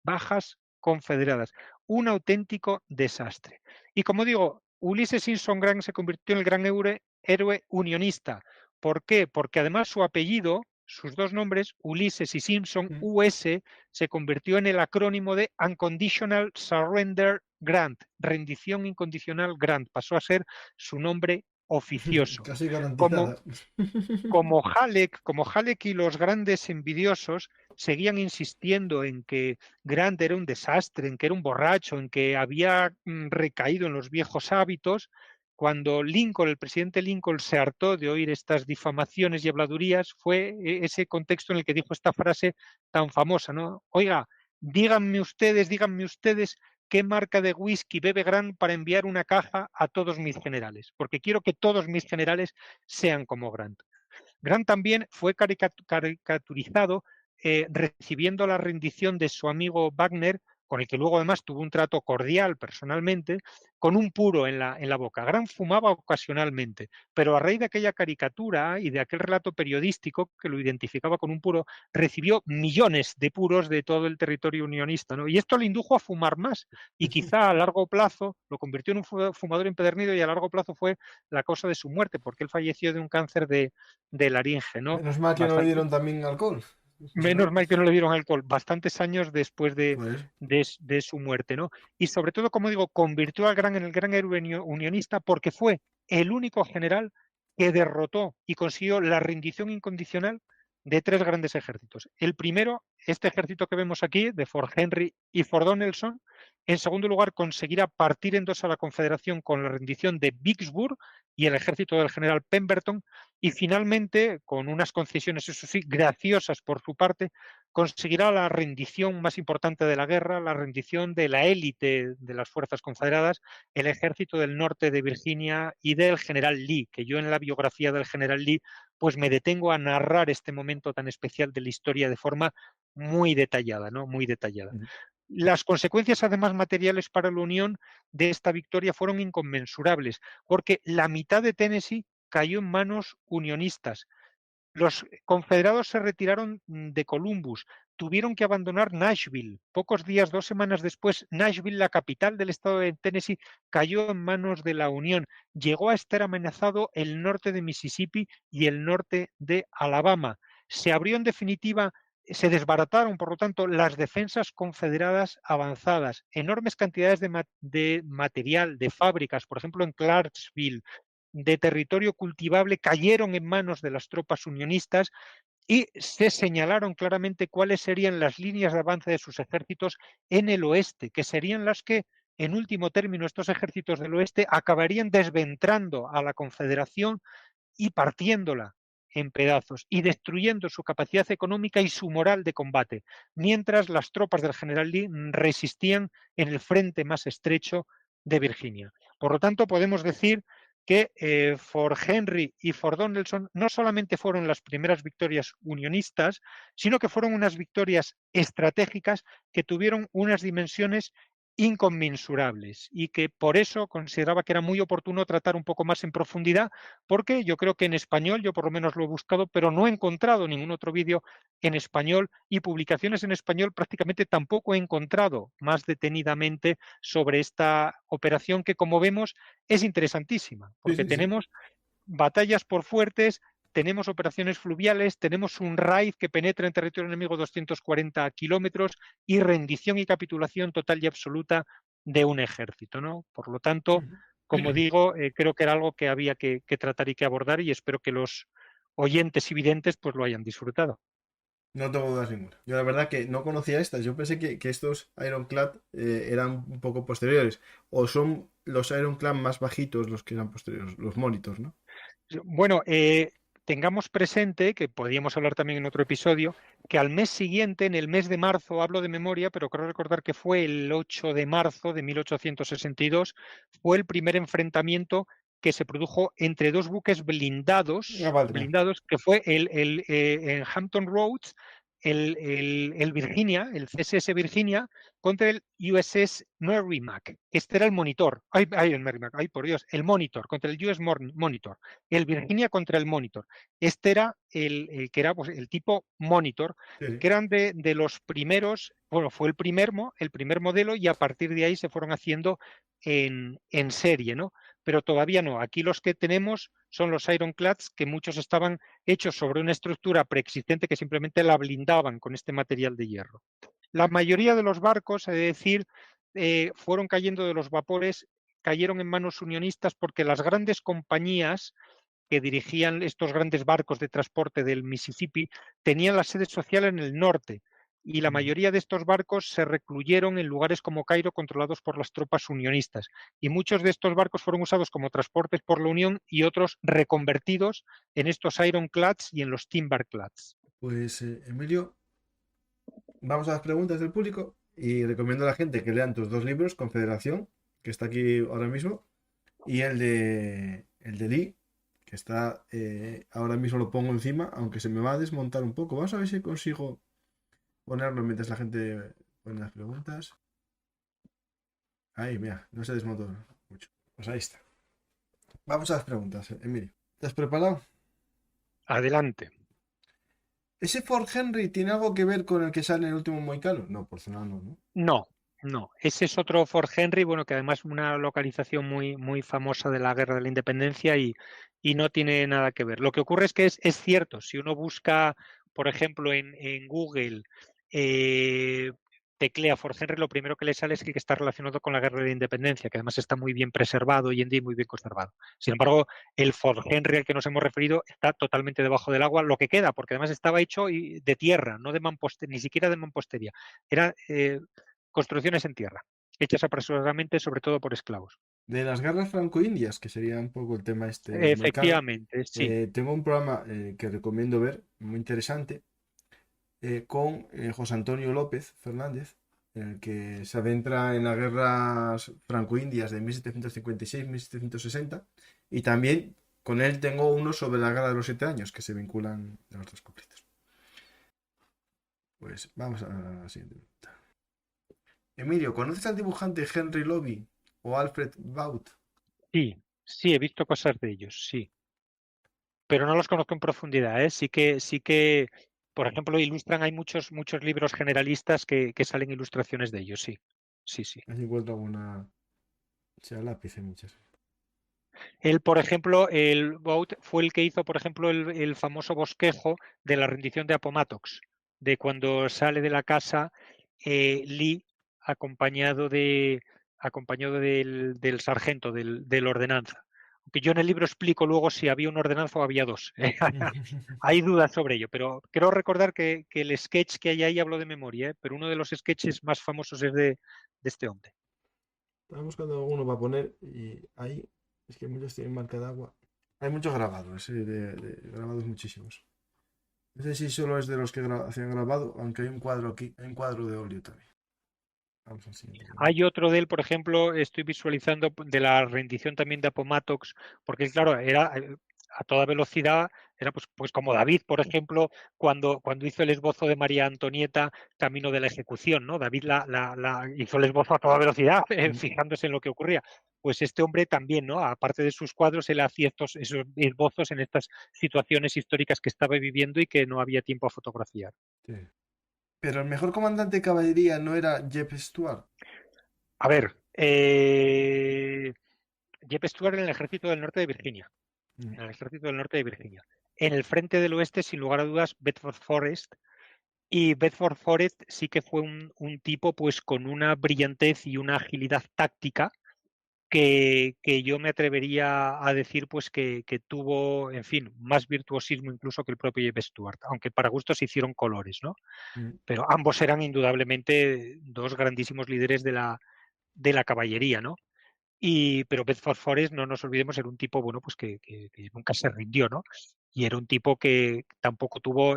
C: bajas confederadas. Un auténtico desastre. Y como digo, Ulysses Simpson Grant se convirtió en el gran héroe unionista. ¿Por qué? Porque además su apellido, sus dos nombres, Ulysses y Simpson, US, se convirtió en el acrónimo de Unconditional Surrender Grant, rendición incondicional Grant. Pasó a ser su nombre oficioso.
B: Casi
C: Como,
B: garantizada.
C: como Halleck y los grandes envidiosos seguían insistiendo en que Grant era un desastre, en que era un borracho, en que había recaído en los viejos hábitos, cuando el presidente Lincoln se hartó de oír estas difamaciones y habladurías, fue ese contexto en el que dijo esta frase tan famosa, ¿no? Oiga, díganme ustedes qué marca de whisky bebe Grant para enviar una caja a todos mis generales, porque quiero que todos mis generales sean como Grant. Grant también fue caricaturizado recibiendo la rendición de su amigo Wagner con el que luego además tuvo un trato cordial personalmente, con un puro en la boca. Grant fumaba ocasionalmente, pero a raíz de aquella caricatura y de aquel relato periodístico que lo identificaba con un puro, recibió millones de puros de todo el territorio unionista, ¿no? Y esto le indujo a fumar más y quizá a largo plazo lo convirtió en un fumador empedernido y a largo plazo fue la causa de su muerte, porque él falleció de un cáncer de laringe, ¿no?
B: Menos mal que no le
C: Bastante,
B: dieron también alcohol. Si
C: menos
B: no,
C: mal que no le dieron alcohol, bastantes años después
B: pues,
C: de su muerte, ¿no? Y sobre todo, como digo, convirtió en el gran héroe unionista porque fue el único general que derrotó y consiguió la rendición incondicional de tres grandes ejércitos. El primero, este ejército que vemos aquí, de Fort Henry y Fort Donelson. En segundo lugar, conseguirá partir en dos a la Confederación con la rendición de Vicksburg y el ejército del general Pemberton. Y finalmente, con unas concesiones, eso sí, graciosas por su parte, conseguirá la rendición más importante de la guerra, la rendición de la élite de las fuerzas confederadas, el ejército del norte de Virginia y del general Lee, que yo en la biografía del general Lee pues me detengo a narrar este momento tan especial de la historia de forma muy detallada, ¿no? Muy detallada. Las consecuencias, además, materiales para la Unión de esta victoria fueron inconmensurables, porque la mitad de Tennessee cayó en manos unionistas. Los confederados se retiraron de Columbus, tuvieron que abandonar Nashville. Pocos días, 2 semanas después, Nashville, la capital del estado de Tennessee, cayó en manos de la Unión. Llegó a estar amenazado el norte de Mississippi y el norte de Alabama. Se abrió en definitiva, se desbarataron, por lo tanto, las defensas confederadas avanzadas. Enormes cantidades de material, de fábricas, por ejemplo, en Clarksville, de territorio cultivable cayeron en manos de las tropas unionistas y se señalaron claramente cuáles serían las líneas de avance de sus ejércitos en el oeste, que serían las que, en último término, estos ejércitos del oeste acabarían desventrando a la Confederación y partiéndola en pedazos y destruyendo su capacidad económica y su moral de combate, mientras las tropas del general Lee resistían en el frente más estrecho de Virginia. Por lo tanto, podemos decir que Fort Henry y Fort Donelson no solamente fueron las primeras victorias unionistas, sino que fueron unas victorias estratégicas que tuvieron unas dimensiones inconmensurables y que por eso consideraba que era muy oportuno tratar un poco más en profundidad, porque yo creo que en español, yo por lo menos lo he buscado, pero no he encontrado ningún otro vídeo en español y publicaciones en español prácticamente tampoco he encontrado más detenidamente sobre esta operación que, como vemos, es interesantísima,
B: sí,
C: porque
B: sí, sí.
C: tenemos batallas por fuertes, tenemos operaciones fluviales, tenemos un raid que penetra en territorio enemigo 240 kilómetros y rendición y capitulación total y absoluta de un ejército, ¿no? Por lo tanto, como digo, creo que era algo que había que tratar y que abordar y espero que los oyentes y videntes pues lo hayan disfrutado.
B: No tengo dudas ninguna. Yo la verdad que no conocía estas. Yo pensé que estos Ironclad eran un poco posteriores. O son los Ironclad más bajitos los que eran posteriores, los Monitors, ¿no?
C: Bueno, tengamos presente, que podríamos hablar también en otro episodio, que al mes siguiente, en el mes de marzo, hablo de memoria, pero creo recordar que fue el 8 de marzo de 1862, fue el primer enfrentamiento que se produjo entre dos buques
B: Ah,
C: blindados,
B: vale, vale.
C: blindados que fue en Hampton Roads, el Virginia, el CSS Virginia, contra el USS Merrimack. Este era el monitor. El Merrimack, ay, por Dios, el Monitor, contra el US Monitor. El Virginia contra el Monitor. Este era el que era pues, el tipo Monitor,
B: Sí, sí.
C: que eran de los primeros, bueno, fue el primer modelo y a partir de ahí se fueron haciendo en serie, ¿no? Pero todavía no. Aquí los que tenemos son los Ironclads, que muchos estaban hechos sobre una estructura preexistente que simplemente la blindaban con este material de hierro. La mayoría de los barcos, he de decir, fueron cayendo de los vapores, cayeron en manos unionistas porque las grandes compañías que dirigían estos grandes barcos de transporte del Mississippi tenían la sede social en el norte y la mayoría de estos barcos se recluyeron en lugares como Cairo controlados por las tropas unionistas y muchos de estos barcos fueron usados como transportes por la Unión y otros reconvertidos en estos Ironclads y en los Timberclads.
B: Pues, Emilio, vamos a las preguntas del público y recomiendo a la gente que lean tus dos libros, Confederación, que está aquí ahora mismo, y el de Lee, que está ahora mismo lo pongo encima, aunque se me va a desmontar un poco. Vamos a ver si consigo ponerlo mientras la gente pone las preguntas. Ahí, mira, no se desmontó mucho. Pues ahí está. Vamos a las preguntas, Emilio. ¿Te has preparado?
C: Adelante.
B: ¿Ese Fort Henry tiene algo que ver con el que sale en el último Moicano? No, por zona no, ¿no?
C: No, no. Ese es otro Fort Henry, bueno, que además es una localización muy, muy famosa de la Guerra de la Independencia y no tiene nada que ver. Lo que ocurre es que es cierto, si uno busca, por ejemplo, en Google, eh, teclea Fort Henry, lo primero que le sale es que está relacionado con la Guerra de la Independencia, que además está muy bien preservado hoy en día y muy bien conservado. Sin embargo, el Fort Henry al que nos hemos referido está totalmente debajo del agua, lo que queda, porque además estaba hecho de tierra, no de mampostería, ni siquiera de mampostería. Era construcciones en tierra, hechas apresuradamente, sobre todo por esclavos.
B: De las guerras franco-indias, que sería un poco el tema este del Moicano,
C: Efectivamente, sí.
B: tengo un programa que recomiendo ver, muy interesante, con José Antonio López Fernández, en el que se adentra en las guerras franco-indias de 1756-1760, y también con él tengo uno sobre la guerra de los 7 años, que se vinculan a los dos conflictos. Pues vamos a la siguiente pregunta. Emilio, ¿conoces al dibujante Henry Lobby o Alfred Baut?
C: Sí, sí, he visto cosas de ellos, sí. Pero no los conozco en profundidad, ¿eh? Sí que, por ejemplo, ilustran, hay muchos, muchos libros generalistas que salen ilustraciones de ellos, sí. Sí, sí.
B: Así encuentro alguna. Sea lápiz, hay muchas.
C: Él, por ejemplo, el Bout fue el que hizo, por ejemplo, el famoso bosquejo de la rendición de Appomattox, de cuando sale de la casa Lee acompañado del sargento, del ordenanza. Aunque yo en el libro explico luego si había un ordenanza o había dos. Hay dudas sobre ello, pero creo recordar que el sketch que hay ahí hablo de memoria, pero uno de los sketches más famosos es de este hombre.
B: Estaba buscando alguno para poner y ahí es que muchos tienen marca de agua. Hay muchos grabados, de grabados muchísimos. No sé si solo es de los que hacían grabado, aunque hay un cuadro aquí, hay un cuadro de óleo también. Vamos al siguiente.
C: Hay otro de él, por ejemplo, estoy visualizando de la rendición también de Appomattox, porque claro, era a toda velocidad, era pues como David, por ejemplo, cuando hizo el esbozo de María Antonieta camino de la ejecución, ¿no? David hizo el esbozo a toda velocidad,
B: Mm,
C: fijándose en lo que ocurría. Pues este hombre también, ¿no? Aparte de sus cuadros, él hacía esos esbozos en estas situaciones históricas que estaba viviendo y que no había tiempo a fotografiar.
B: sí. Pero el mejor comandante de caballería no era Jeb Stuart.
C: A ver, Jeb Stuart en el ejército del norte de Virginia.
B: Mm,
C: En el ejército del norte de Virginia. En el frente del oeste, sin lugar a dudas, Bedford Forrest. Y Bedford Forrest sí que fue un tipo pues con una brillantez y una agilidad táctica que yo me atrevería a decir pues que tuvo, en fin, más virtuosismo incluso que el propio Jeb Stuart, aunque para gustos se hicieron colores, ¿no?
B: mm,
C: Pero ambos eran indudablemente dos grandísimos líderes de la caballería, ¿no? Pero Bedford Forrest, no nos olvidemos, era un tipo, bueno, pues que nunca se rindió, ¿no? Y era un tipo que tampoco tuvo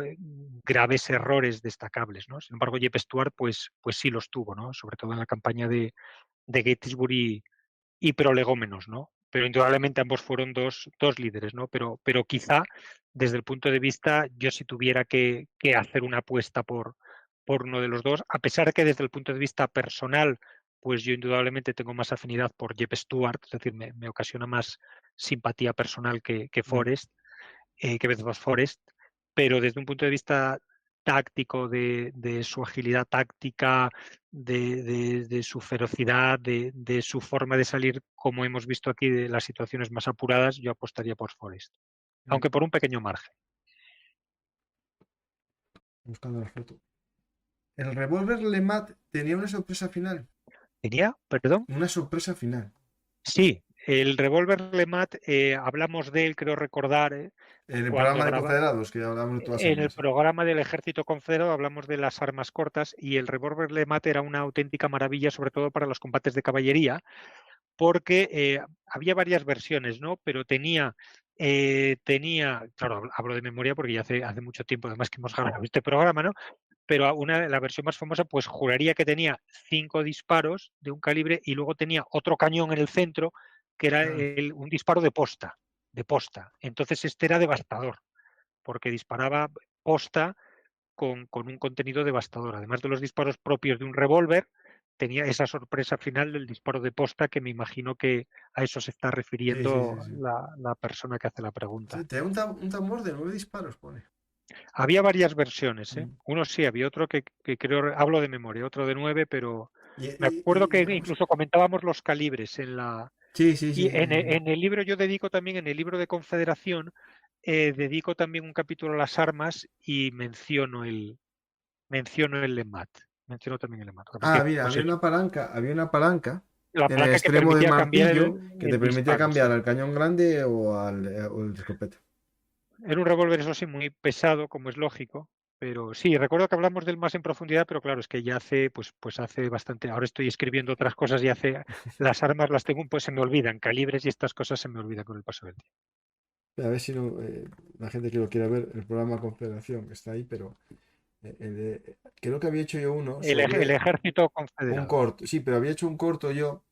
C: graves errores destacables, ¿no? Sin embargo, Jeb Stuart, pues sí los tuvo, ¿no? Sobre todo en la campaña de Gettysburg y Prolegómenos, ¿no? Pero indudablemente ambos fueron dos líderes, ¿no? Pero quizá, desde el punto de vista, yo si tuviera que hacer una apuesta por uno de los dos, a pesar de que desde el punto de vista personal, pues yo indudablemente tengo más afinidad por Jeb Stuart, es decir, me ocasiona más simpatía personal que
B: mm.
C: Forrest, que Bedford Forrest, pero desde un punto de vista táctico, de su agilidad táctica, de su ferocidad, de su forma de salir, como hemos visto aquí, de las situaciones más apuradas, yo apostaría por Forrest,
B: Mm.
C: aunque por un pequeño margen.
B: Buscando la foto. El revólver Lemat tenía una sorpresa final.
C: ¿Tenía? ¿Perdón?
B: Una sorpresa final.
C: Sí, el revólver Lemat, hablamos de él, creo recordar,
B: En el
C: cuando
B: programa de
C: graba
B: Confederados, que hablamos de todas las
C: en el
B: armas.
C: programa del Ejército Confederado hablamos de las armas cortas y el revólver Lemat era una auténtica maravilla, sobre todo para los combates de caballería, porque había varias versiones, ¿no? Pero claro, hablo de memoria porque ya hace mucho tiempo además que hemos grabado este programa, ¿no? Pero la versión más famosa, pues juraría que tenía 5 disparos de un calibre y luego tenía otro cañón en el centro que era
B: Ah,
C: un disparo de posta. Entonces este era devastador, porque disparaba posta con un contenido devastador. Además de los disparos propios de un revólver, tenía esa sorpresa final del disparo de posta, que me imagino que a eso se está
B: Sí, sí,
C: refiriendo
B: sí, sí.
C: la persona que hace la
B: Sí,
C: pregunta.
B: tenía un tambor de 9 disparos, pone.
C: Había varias versiones, ¿eh?
B: Mm.
C: Uno sí, había otro que creo, hablo de memoria, otro de 9, pero me acuerdo que
B: Digamos,
C: incluso comentábamos los calibres en la...
B: sí, sí,
C: Y
B: sí, sí, sí.
C: en el libro yo dedico también, en el libro de Confederación, dedico también un capítulo a las armas y menciono el LEMAT. Menciono también el LEMAT. Lo que pasa es
B: Ah,
C: que,
B: mira,
C: pues eso,
B: había una palanca
C: la
B: en el
C: palanca que
B: extremo del
C: permitía cambiar
B: martillo que te
C: el
B: permitía
C: disparo,
B: cambiar
C: sí.
B: al cañón grande o el de escopeta.
C: Era un revólver, eso sí, muy pesado, como es lógico, pero sí, recuerdo que hablamos del más en profundidad, pero claro, es que ya hace, pues hace bastante, ahora estoy escribiendo otras cosas y hace, las armas las tengo, pues se me olvidan, calibres y estas cosas se me olvidan con el paso del tiempo.
B: A ver si no, la gente que lo quiera ver, el programa Confederación está ahí, pero creo que había hecho yo uno
C: El
B: sobre
C: ejército
B: un
C: confederado.
B: corto, sí, pero había hecho un corto yo,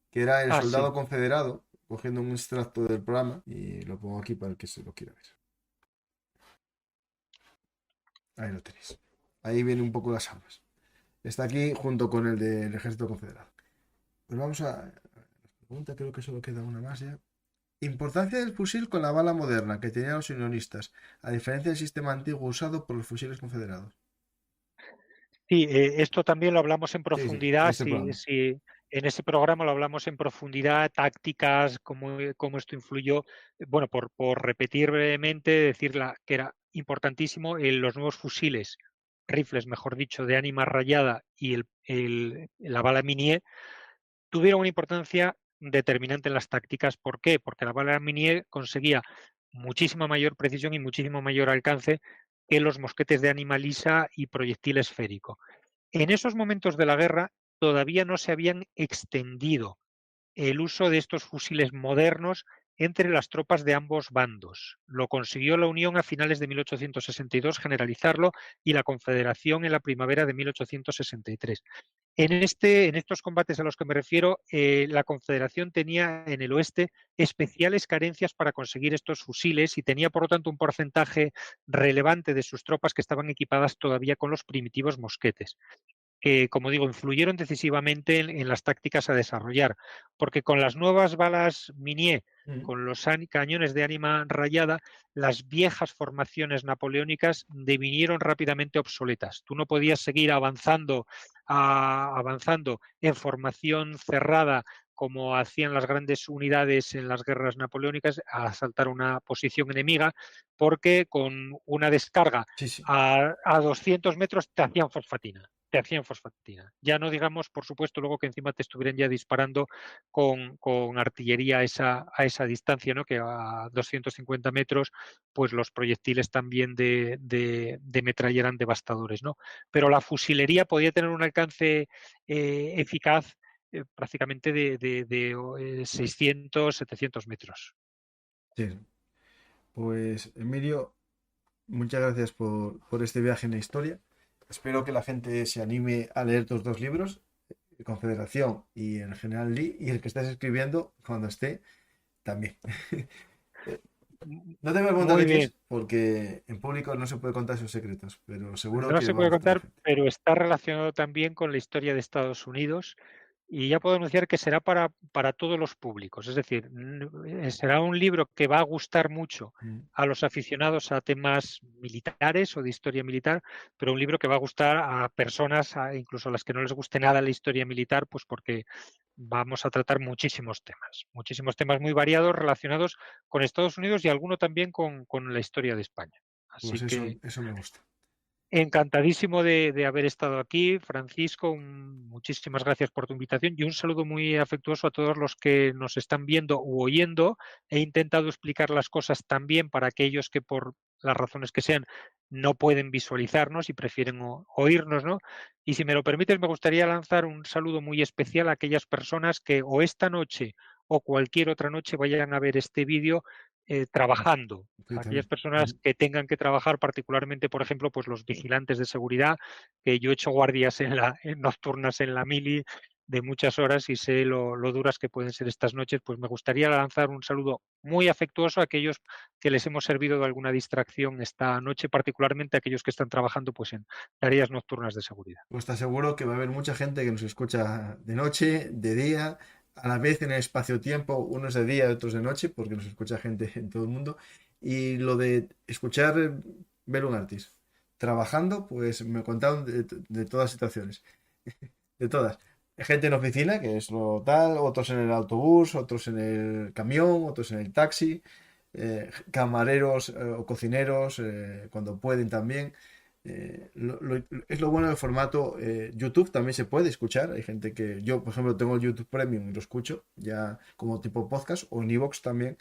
B: que era El
C: Ah, sí.
B: Soldado Confederado, cogiendo un extracto del programa, y lo pongo aquí para el que se lo quiera ver. Ahí lo tenéis. Ahí viene un poco las armas. Está aquí junto con el del Ejército Confederado. Pues vamos a... Pregunta, creo que solo queda una más ya. Importancia del fusil con la bala moderna que tenían los unionistas, a diferencia del sistema antiguo usado por los fusiles confederados.
C: Sí, esto también lo hablamos en
B: Sí, sí, en
C: profundidad,
B: este programa.
C: en ese programa lo hablamos en profundidad, tácticas, cómo esto influyó. Bueno, por repetir brevemente, decir que era importantísimo los nuevos fusiles, rifles, mejor dicho, de ánima rayada y la bala Minié tuvieron una importancia determinante en las tácticas. ¿Por qué? Porque la bala Minié conseguía muchísima mayor precisión y muchísimo mayor alcance que los mosquetes de ánima lisa y proyectil esférico. En esos momentos de la guerra todavía no se habían extendido el uso de estos fusiles modernos entre las tropas de ambos bandos. Lo consiguió la Unión a finales de 1862 generalizarlo y la Confederación en la primavera de 1863. En estos combates a los que me refiero, la Confederación tenía en el oeste especiales carencias para conseguir estos fusiles y tenía, por lo tanto, un porcentaje relevante de sus tropas que estaban equipadas todavía con los primitivos mosquetes que, como digo, influyeron decisivamente en las tácticas a desarrollar, porque con las nuevas balas Minié,
B: Mm.
C: con los cañones de ánima rayada, las viejas formaciones napoleónicas devinieron rápidamente obsoletas. Tú no podías seguir avanzando en formación cerrada como hacían las grandes unidades en las guerras napoleónicas, a asaltar una posición enemiga, porque con una descarga
B: Sí, sí.
C: a 200 metros te hacían fosfatina. Ya no digamos, por supuesto, luego que encima te estuvieran ya disparando con artillería a esa distancia, ¿no? Que a 250 metros, pues los proyectiles también de metralla eran devastadores, ¿no? Pero la fusilería podía tener un alcance eficaz prácticamente de 600, 700 metros.
B: Sí. Pues, Emilio, muchas gracias por este viaje en la historia. Espero que la gente se anime a leer tus dos libros, Confederación y el General Lee, y el que estás escribiendo, cuando esté, también. No te voy a preguntar
C: Muy
B: de qué
C: bien.
B: es, porque en público no se puede contar sus secretos, pero seguro
C: No
B: que
C: se
B: va a
C: puede
B: gustar a la
C: contar,
B: gente.
C: pero está relacionado también con la historia de Estados Unidos y ya puedo anunciar que será para todos los públicos. Es decir, será un libro que va a gustar mucho
B: Mm.
C: a los aficionados a temas militares o de historia militar, pero un libro que va a gustar a personas, incluso a las que no les guste nada la historia militar, pues porque vamos a tratar muchísimos temas muy variados relacionados con Estados Unidos y alguno también con la historia de España.
B: Pues
C: Así que
B: eso me gusta.
C: encantadísimo de haber estado aquí, Francisco. Muchísimas gracias por tu invitación y un saludo muy afectuoso a todos los que nos están viendo u oyendo. He intentado explicar las cosas también para aquellos que por las razones que sean no pueden visualizarnos y prefieren oírnos, ¿no? Y si me lo permites, me gustaría lanzar un saludo muy especial a aquellas personas que o esta noche o cualquier otra noche vayan a ver este vídeo trabajando.
B: Sí,
C: Aquellas
B: también.
C: personas que tengan que trabajar, particularmente, por ejemplo, pues los vigilantes de seguridad, que yo he hecho guardias en nocturnas en la mili, de muchas horas y sé lo duras que pueden ser estas noches, pues me gustaría lanzar un saludo muy afectuoso a aquellos que les hemos servido de alguna distracción esta noche, particularmente a aquellos que están trabajando pues en tareas nocturnas de seguridad.
B: Pues te aseguro que va a haber mucha gente que nos escucha de noche, de día, a la vez en el espacio-tiempo, unos de día, otros de noche, porque nos escucha gente en todo el mundo. Y lo de escuchar Belum Artis trabajando, pues me contaron de todas las situaciones, de todas. Gente en oficina, que es lo tal, otros en el autobús, otros en el camión, otros en el taxi, camareros o cocineros, cuando pueden también. Es lo bueno del formato YouTube, también se puede escuchar. Hay gente que yo, por ejemplo, tengo el YouTube Premium y lo escucho ya como tipo podcast o en iVoox también.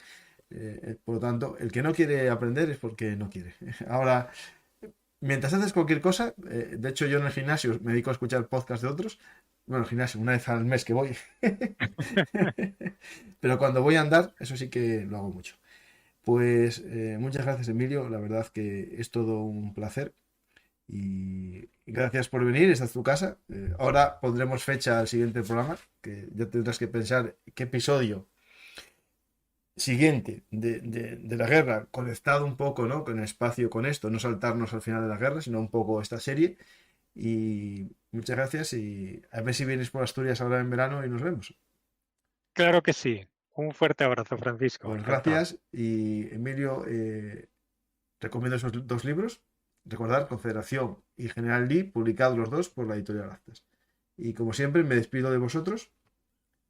B: Por lo tanto, el que no quiere aprender es porque no quiere. Ahora, mientras haces cualquier cosa, de hecho yo en el gimnasio me dedico a escuchar podcasts de otros. Bueno, el gimnasio, una vez al mes que voy. Pero cuando voy a andar, eso sí que lo hago mucho. Pues muchas gracias, Emilio. La verdad que es todo un placer. Y gracias por venir, esta es tu casa. Ahora pondremos fecha al siguiente programa, que ya tendrás que pensar qué episodio siguiente de la guerra, conectado un poco, ¿no? Con el espacio, con esto, no saltarnos al final de la guerra, sino un poco esta serie. Y muchas gracias y a ver si vienes por Asturias ahora en verano y nos vemos.
C: Claro que sí. Un fuerte abrazo, Francisco.
B: Pues
C: Encantado.
B: gracias y Emilio, recomiendo esos dos libros. Recordar, Confederación y General Lee, publicados los dos por la editorial Actas. Y como siempre, me despido de vosotros,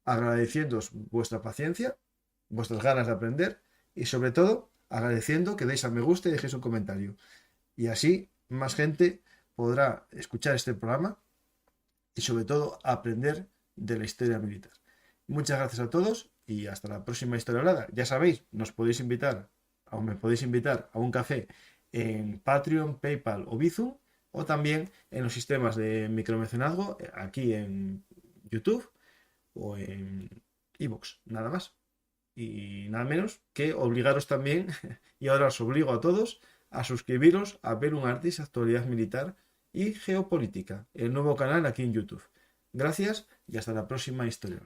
B: agradeciéndoos vuestra paciencia, vuestras ganas de aprender y sobre todo agradeciendo que deis a me gusta y dejéis un comentario. Y así más gente podrá escuchar este programa y sobre todo aprender de la historia militar. Muchas gracias a todos y hasta la próxima historia hablada. Ya sabéis, nos podéis invitar o me podéis invitar a un café en Patreon, PayPal o Bizum o también en los sistemas de micromecenazgo aquí en YouTube o en iVoox, nada más. Y nada menos que obligaros también, y ahora os obligo a todos, a suscribiros a Belum Artis, Actualidad Militar y Geopolítica, el nuevo canal aquí en YouTube. Gracias y hasta la próxima historia.